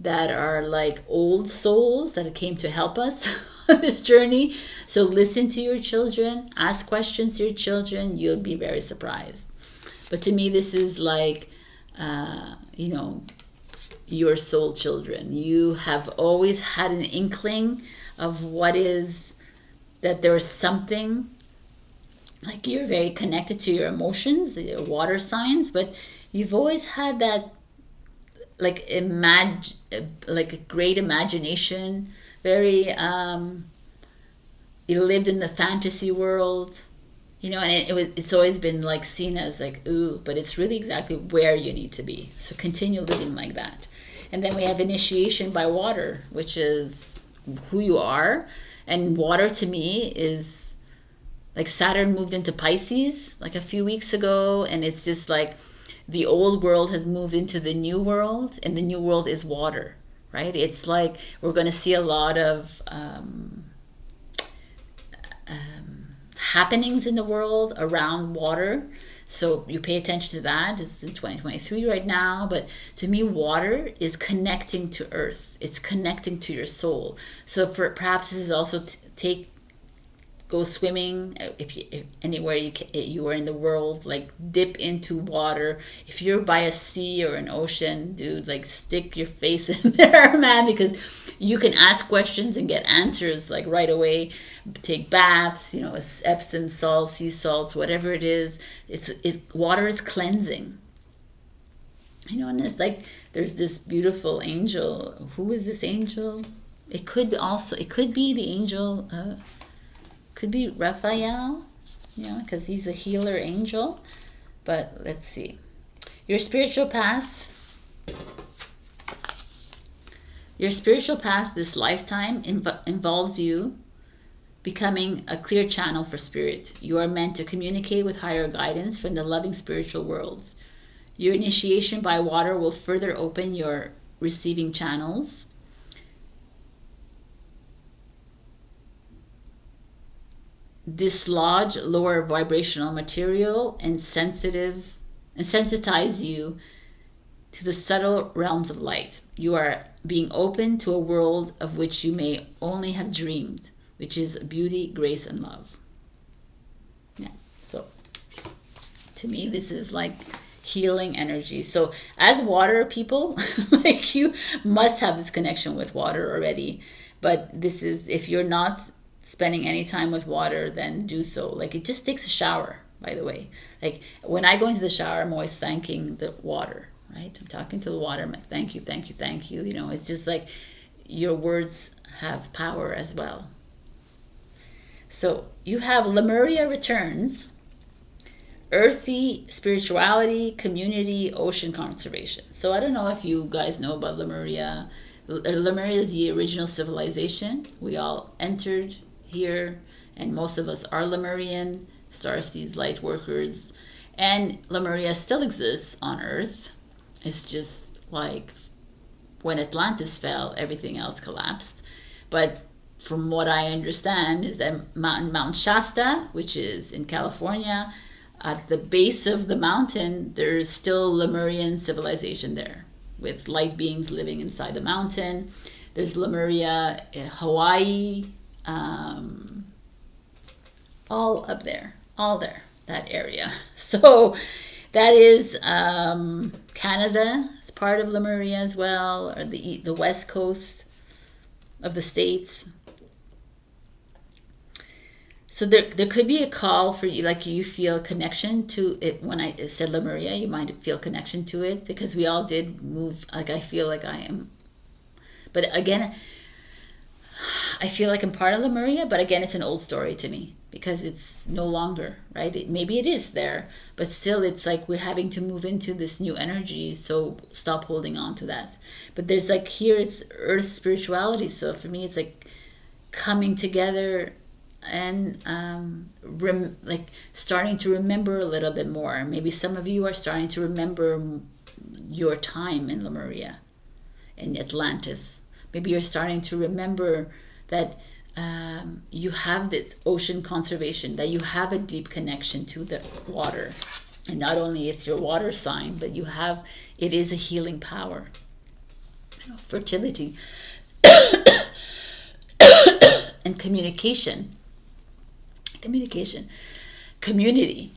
that are like old souls that came to help us on this journey. So listen to your children, ask questions to your children, you'll be very surprised. But to me, this is like, your soul children. You have always had an inkling of what is, that there's something, like you're very connected to your emotions, your water signs, but you've always had that like a great imagination, very you lived in the fantasy world, and it's always been like seen as like, ooh, but it's really exactly where you need to be. So continue living like that. And then we have initiation by water, which is who you are. And water to me is like Saturn moved into Pisces like a few weeks ago, and it's just like the old world has moved into the new world, and the new world is water, right? It's like we're going to see a lot of happenings in the world around water. So you pay attention to that. It's in 2023 right now. But to me, water is connecting to earth. It's connecting to your soul. So perhaps this is also go swimming if anywhere you are in the world, like dip into water. If you're by a sea or an ocean, dude, like stick your face in there, man, because you can ask questions and get answers like right away. Take baths, Epsom salts, sea salts, whatever it is. Water is cleansing. And it's like there's this beautiful angel. Who is this angel? It could be the angel. Could be Raphael, because he's a healer angel. But let's see. Your spiritual path this lifetime involves you becoming a clear channel for spirit. You are meant to communicate with higher guidance from the loving spiritual worlds. Your initiation by water will further open your receiving channels. Dislodge lower vibrational material and sensitize you to the subtle realms of light. You are being open to a world of which you may only have dreamed, which is beauty, grace, and love. Yeah. So to me, this is like healing energy. So as water people, like you must have this connection with water already. But this is, if you're not spending any time with water, then do so. Like it just takes a shower, by the way. Like when I go into the shower, I'm always thanking the water, right? I'm talking to the water. I'm like, thank you, thank you, thank you. It's just like your words have power as well. So you have Lemuria returns. earthy, spirituality, community, ocean conservation. So I don't know if you guys know about Lemuria. Lemuria is the original civilization. We all entered here, and most of us are Lemurian, starseeds, light workers, and Lemuria still exists on Earth. It's just like when Atlantis fell, everything else collapsed. But from what I understand is that Mount Shasta, which is in California, at the base of the mountain, there's still Lemurian civilization there, with light beings living inside the mountain. There's Lemuria in Hawaii, all up there, all there, that area. So that is Canada. It's part of Lemuria as well, or the west coast of the States. So there could be a call for you, like you feel a connection to it. When I said Lemuria, you might feel a connection to it, because we all did move. Like I feel like I am, but again, I feel like I'm part of Lemuria, but again, it's an old story to me, because it's no longer, right? Maybe it is there, but still it's like we're having to move into this new energy, so stop holding on to that. But there's like, here's earth spirituality, so for me it's like coming together and like starting to remember a little bit more. Maybe some of you are starting to remember your time in Lemuria, in Atlantis. Maybe you're starting to remember that you have this ocean conservation, that you have a deep connection to the water. And not only it's your water sign, but it is a healing power. You know, fertility and communication, community.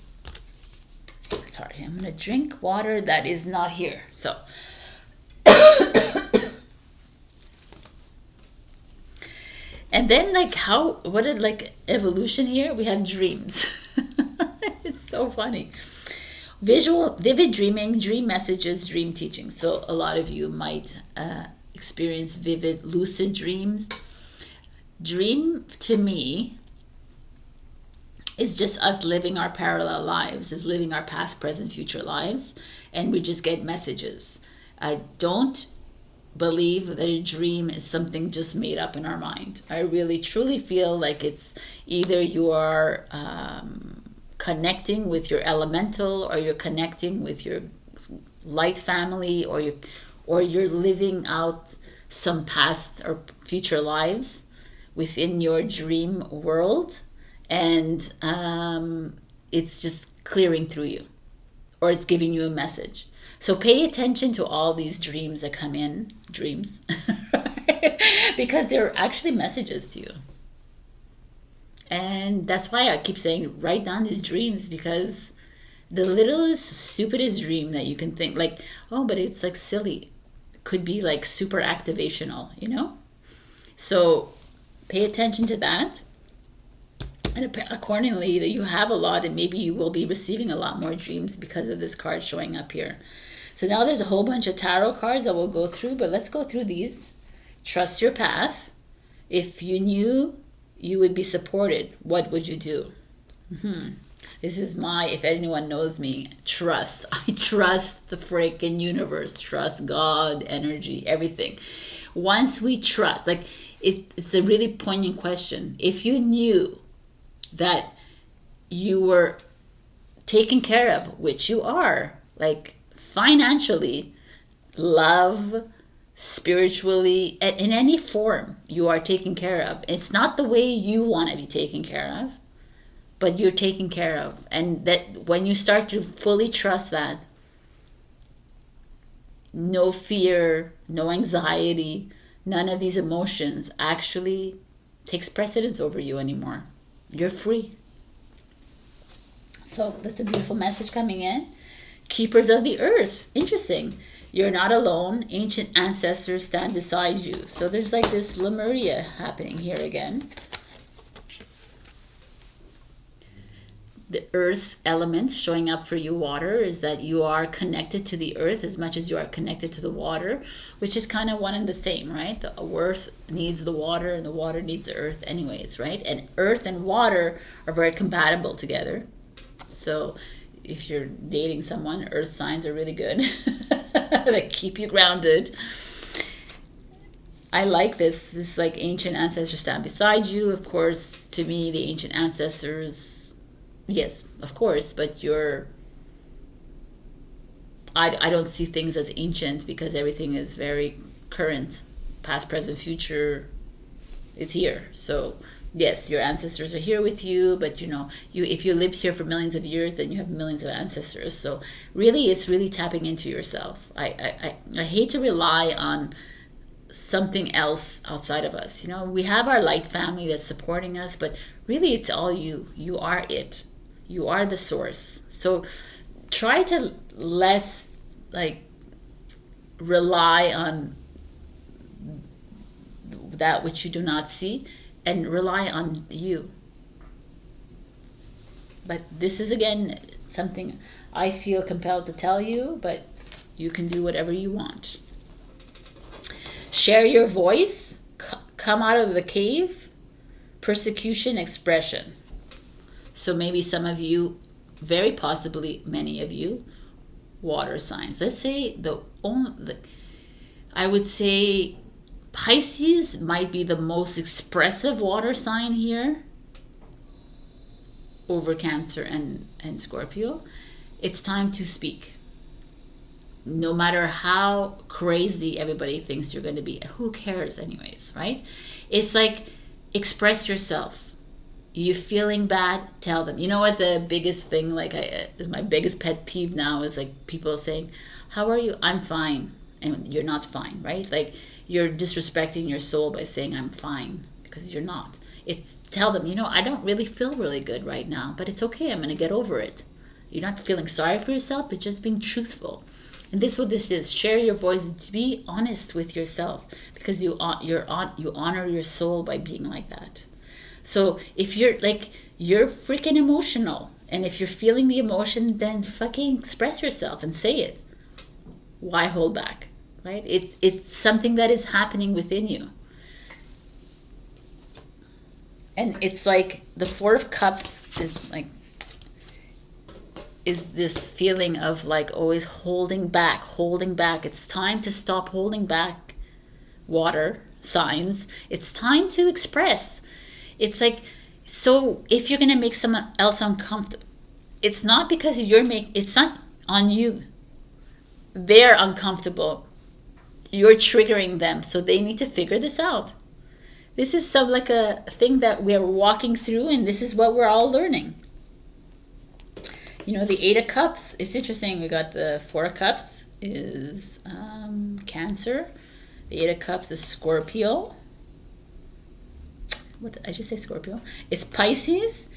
Sorry, I'm going to drink water that is not here. So, and then like evolution here, we have dreams. It's so funny. Vivid dreaming, dream messages, dream teaching. So a lot of you might experience vivid, lucid dreams. Dream to me is just us living our parallel lives, is living our past, present, future lives, and we just get messages. I don't believe that a dream is something just made up in our mind. I really truly feel like it's either you are connecting with your elemental, or you're connecting with your light family, or you're living out some past or future lives within your dream world, and it's just clearing through you, or it's giving you a message. So pay attention to all these dreams that come in, dreams, because they're actually messages to you. And that's why I keep saying, write down these dreams, because the littlest, stupidest dream that you can think, like, oh, but it's like silly, could be like super activational, you know? So pay attention to that. And accordingly, that you have a lot, and maybe you will be receiving a lot more dreams because of this card showing up here. So now there's a whole bunch of tarot cards that we'll go through, but let's go through these. Trust your path. If you knew you would be supported, what would you do? This is if anyone knows me, trust. I trust the freaking universe, trust God, energy, everything. Once we trust, like it's a really poignant question. If you knew that you were taken care of, which you are, like financially, love, spiritually, in any form, you are taken care of. It's not the way you want to be taken care of, but you're taken care of. And that when you start to fully trust that, no fear, no anxiety, none of these emotions actually takes precedence over you anymore. You're free. So that's a beautiful message coming in. Keepers of the earth. Interesting. You're not alone. Ancient ancestors stand beside you. So there's like this Lemuria happening here again. The earth element showing up for you, water, is that you are connected to the earth as much as you are connected to the water, which is kind of one and the same, right? The earth needs the water and the water needs the earth anyways, right? And earth and water are very compatible together. So if you're dating someone, earth signs are really good. They keep you grounded. I like this like ancient ancestors stand beside you. Of course, to me, the ancient ancestors, yes, of course, but I don't see things as ancient because everything is very current. Past, present, future is here. So yes, your ancestors are here with you, but if you lived here for millions of years, then you have millions of ancestors. So really, it's really tapping into yourself. I hate to rely on something else outside of us. We have our light family that's supporting us, but really it's all you. You are it. You are the source. So try to less rely on that which you do not see and rely on you. But this is again something I feel compelled to tell you, but you can do whatever you want. Share your voice, come out of the cave, persecution, expression. So maybe some of you, very possibly many of you, water signs. Let's say I would say Pisces might be the most expressive water sign here over Cancer and Scorpio. It's time to speak. No matter how crazy everybody thinks you're going to be, who cares anyways, right? It's like, express yourself. You feeling bad, tell them. You know what the biggest thing, my biggest pet peeve now is people saying, how are you? I'm fine. And you're not fine, right? You're disrespecting your soul by saying I'm fine, because you're not. It's tell them, I don't really feel really good right now, but it's okay. I'm going to get over it. You're not feeling sorry for yourself, but just being truthful. And this is what this is. Share your voice. To be honest with yourself, because you honor your soul by being like that. So if you're you're freaking emotional, and if you're feeling the emotion, then fucking express yourself and say it. Why hold back, right? It's something that is happening within you. And it's the Four of Cups is this feeling of always holding back. It's time to stop holding back, water signs. It's time to express. It's so if you're going to make someone else uncomfortable, it's not because it's not on you. They're uncomfortable. You're triggering them, so they need to figure this out. This is a thing that we're walking through, and this is what we're all learning. The Eight of Cups, it's interesting. We got the Four of Cups is Cancer. The Eight of Cups is Scorpio. What did I just say? Scorpio. It's Pisces.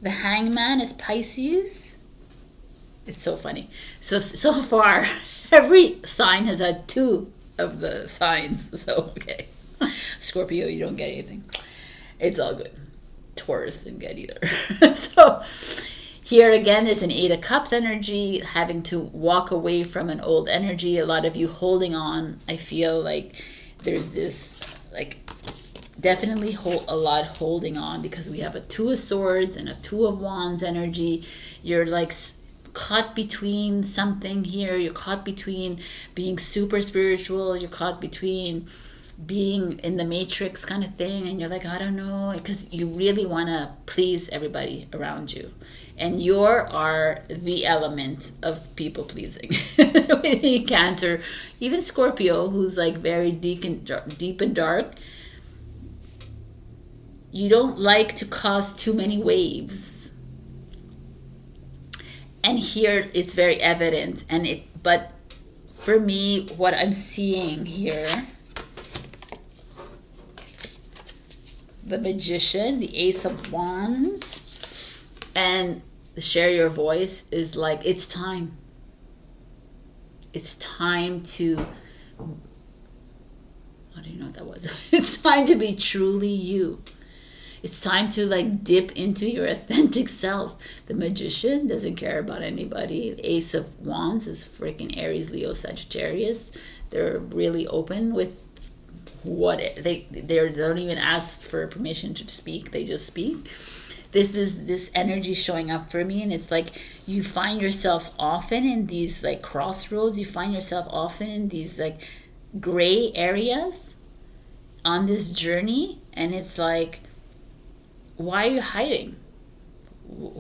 The Hangman is Pisces. It's so funny. So far, every sign has had two of the signs. So, okay. Scorpio, you don't get anything. It's all good. Taurus didn't get either. So here again, there's an Eight of Cups energy, having to walk away from an old energy. A lot of you holding on. I feel there's this definitely a lot holding on, because we have a Two of Swords and a Two of Wands energy. You're caught between something here. You're caught between being super spiritual. You're caught between being in the matrix kind of thing, and you're I don't know, because you really want to please everybody around you, and you are the element of people pleasing. Cancer, even Scorpio, who's very deep and dark. You don't like to cause too many waves, and here it's very evident. But for me, what I'm seeing here, the Magician, the Ace of Wands, and the Share Your Voice is it's time. It's time to, I don't know what that was. It's time to be truly you. It's time to dip into your authentic self. The Magician doesn't care about anybody. The Ace of Wands is freaking Aries, Leo, Sagittarius. They're really open with they don't even ask for permission to speak. They just speak. this is this energy showing up for me, and it's like you find yourself often in these like crossroads. You find yourself often in these like gray areas on this journey, and it's like, why are you hiding?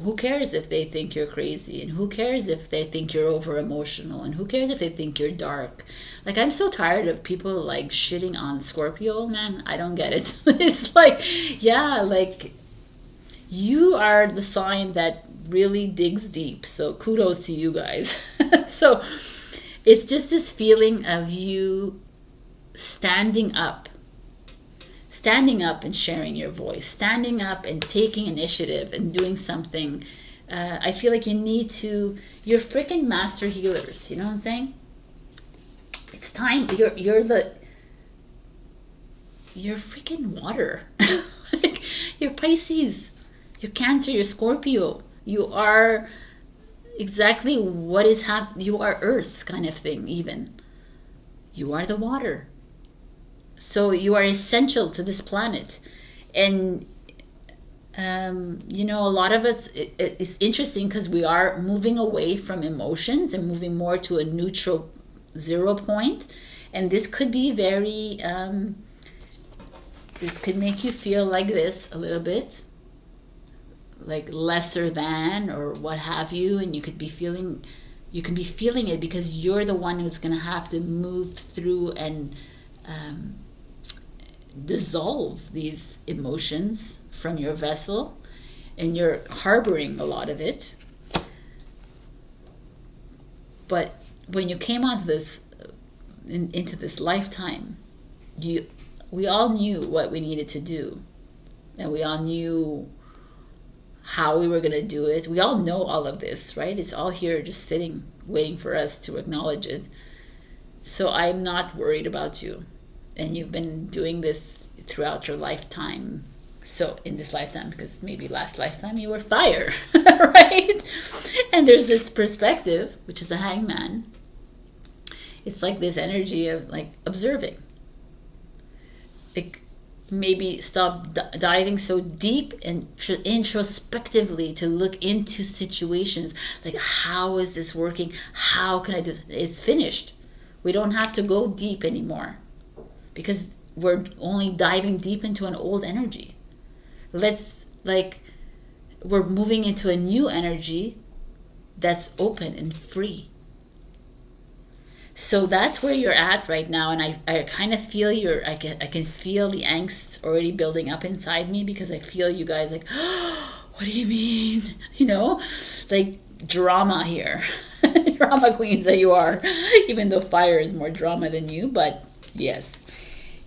Who cares if they think you're crazy, and who cares if they think you're over emotional, and who cares if they think you're dark? Like, I'm so tired of people like shitting on Scorpio, man. I don't get it. It's like, yeah, like, you are the sign that really digs deep, so kudos to you guys. So it's just this feeling of you standing up and sharing your voice, standing up and taking initiative and doing something. I feel like you need to, you're freaking master healers, you know what I'm saying? It's time, you're freaking water. Like, you're Pisces, you're Cancer, you're Scorpio. You are exactly what is happening. You are Earth kind of thing, even. You are the water. So you are essential to this planet. And, you know, a lot of us, it's interesting because we are moving away from emotions and moving more to a neutral 0 point. And this could be very, this could make you feel like this a little bit, like lesser than or what have you. And you can be feeling it because you're the one who's going to have to move through and dissolve these emotions from your vessel, and you're harboring a lot of it. But when you came onto this into this lifetime, we all knew what we needed to do, and we all knew how we were going to do it. We all know all of this, right? It's all here just sitting waiting for us to acknowledge it. So I'm not worried about you. And you've been doing this throughout your lifetime. So in this lifetime, because maybe last lifetime you were fire, right? And there's this perspective, which is a hangman. It's like this energy of like observing. Like maybe stop diving so deep and introspectively to look into situations. Like, how is this working? How can I do this? It's finished. We don't have to go deep anymore, because we're only diving deep into an old energy. We're moving into a new energy that's open and free. So that's where you're at right now, and I kind of feel I can feel the angst already building up inside me, because I feel you guys like, oh, what do you mean? You know, like drama here. Drama queens that you are, even though fire is more drama than you. But yes,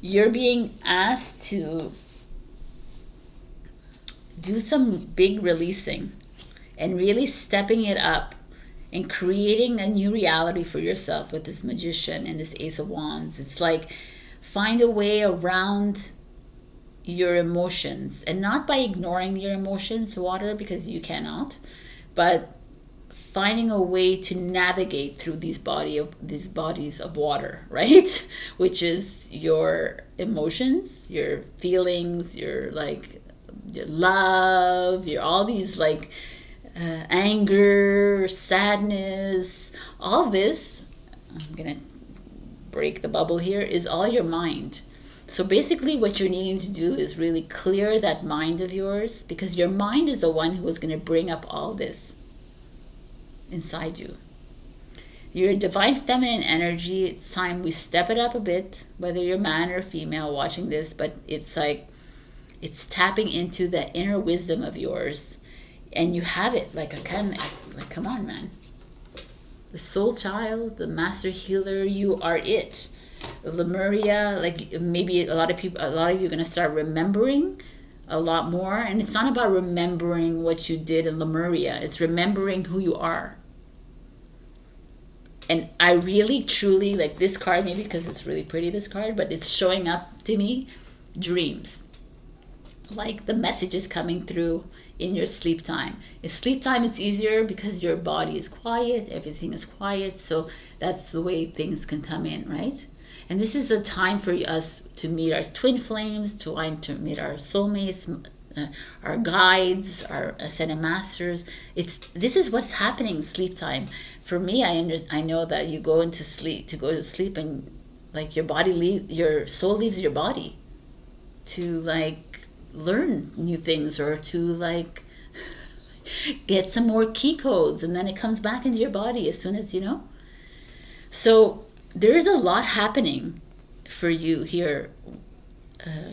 you're being asked to do some big releasing and really stepping it up and creating a new reality for yourself with this Magician and this Ace of Wands. It's like, find a way around your emotions, and not by ignoring your emotions, water, because you cannot, but finding a way to navigate through these bodies of water, right? Which is your emotions, your feelings, your love, your all these like anger, sadness, all this. I'm gonna break the bubble here. Is all your mind. So basically what you're needing to do is really clear that mind of yours, because your mind is the one who is going to bring up all this inside you. You're a divine feminine energy. It's time we step it up a bit, whether you're man or female watching this, but it's like, it's tapping into the inner wisdom of yours, and you have it. Come on, man. The soul child, the master healer, you are it. Lemuria, like maybe a lot of you are going to start remembering a lot more. And it's not about remembering what you did in Lemuria. It's remembering who you are. And I really, truly, like this card, maybe because it's really pretty, this card, but it's showing up to me, dreams. Like the message is coming through in your sleep time. In sleep time, it's easier because your body is quiet, everything is quiet. So that's the way things can come in, right? And this is a time for us to meet our twin flames, to meet our soulmates, our guides, our ascended masters. This is what's happening sleep time. For me, I know that you go into sleep to go to sleep, and like your soul leaves your body to like learn new things, or to like get some more key codes, and then it comes back into your body as soon as So there's a lot happening for you here,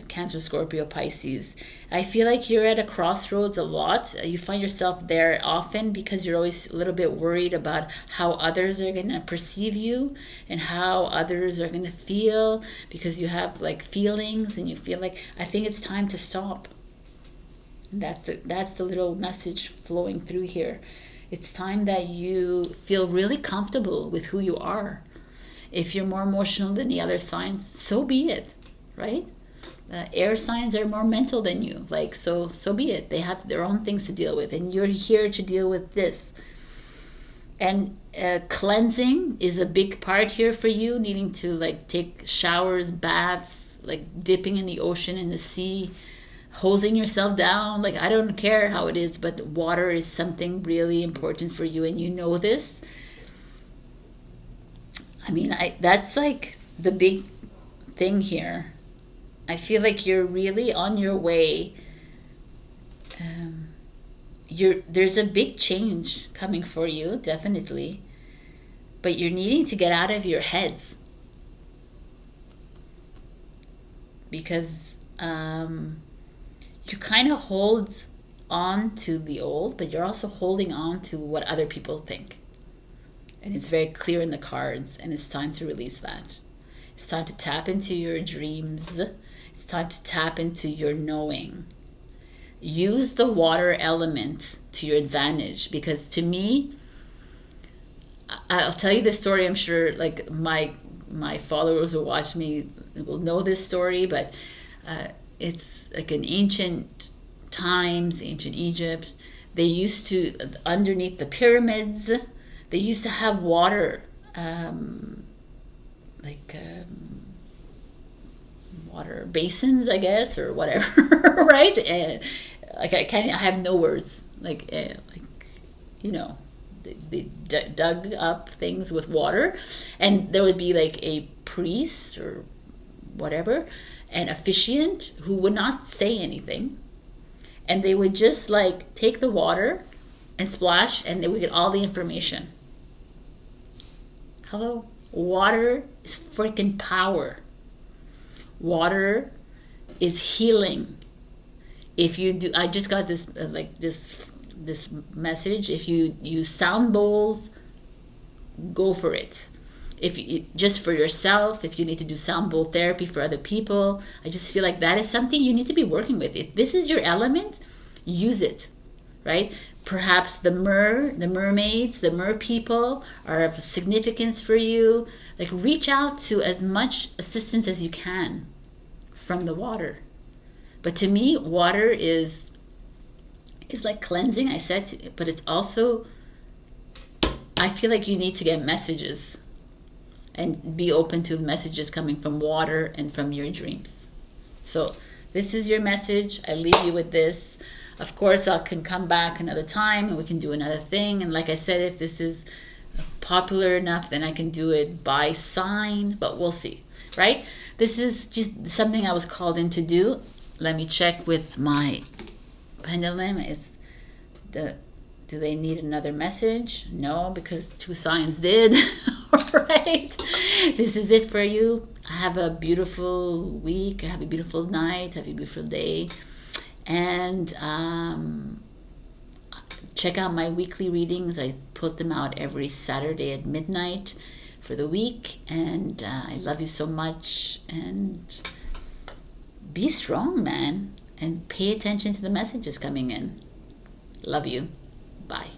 Cancer, Scorpio, Pisces. I feel like you're at a crossroads a lot. You find yourself there often because you're always a little bit worried about how others are going to perceive you and how others are going to feel, because you have like feelings and you feel like, I think it's time to stop. That's the little message flowing through here. It's time that you feel really comfortable with who you are. If you're more emotional than the other signs, so be it, right? Air signs are more mental than you, like, so be it. They have their own things to deal with, and you're here to deal with this. And cleansing is a big part here for you, needing to like take showers, baths, like dipping in the ocean, in the sea, hosing yourself down. Like, I don't care how it is, but water is something really important for you, and you know this. I mean, that's like the big thing here. I feel like you're really on your way. There's a big change coming for you, definitely. But you're needing to get out of your heads. Because you kind of hold on to the old, but you're also holding on to what other people think. And it's very clear in the cards, and it's time to release that. It's time to tap into your dreams. It's time to tap into your knowing. Use the water element to your advantage, because to me, I'll tell you the story. I'm sure like my followers who watch me will know this story, but it's like in ancient times, ancient Egypt, they used to, underneath the pyramids, they used to have water, water basins, I guess, or whatever, right? I have no words. They dug up things with water, and there would be like a priest or whatever, an officiant who would not say anything, and they would just like take the water and splash, and they would get all the information. Hello? Water is freaking power. Water is healing. If you do, I just got this this message. If you use sound bowls, go for it. If you, just for yourself, if you need to do sound bowl therapy for other people, I just feel like that is something you need to be working with. If this is your element, use it, right? Perhaps the mermaids, the mer people are of significance for you. Like, reach out to as much assistance as you can from the water. But to me, water is like cleansing, I said, but it's also, I feel like you need to get messages and be open to messages coming from water and from your dreams. So this is your message. I leave you with this. Of course, I can come back another time and we can do another thing. And like I said, if this is popular enough, then I can do it by sign, but we'll see, right? This is just something I was called in to do. Let me check with my pendulum. Do they need another message? No, because 2 signs did. All right. This is it for you. Have a beautiful week. Have a beautiful night. Have a beautiful day. And check out my weekly readings. I put them out every Saturday at midnight for the week. And I love you so much. And be strong, man. And pay attention to the messages coming in. Love you. Bye.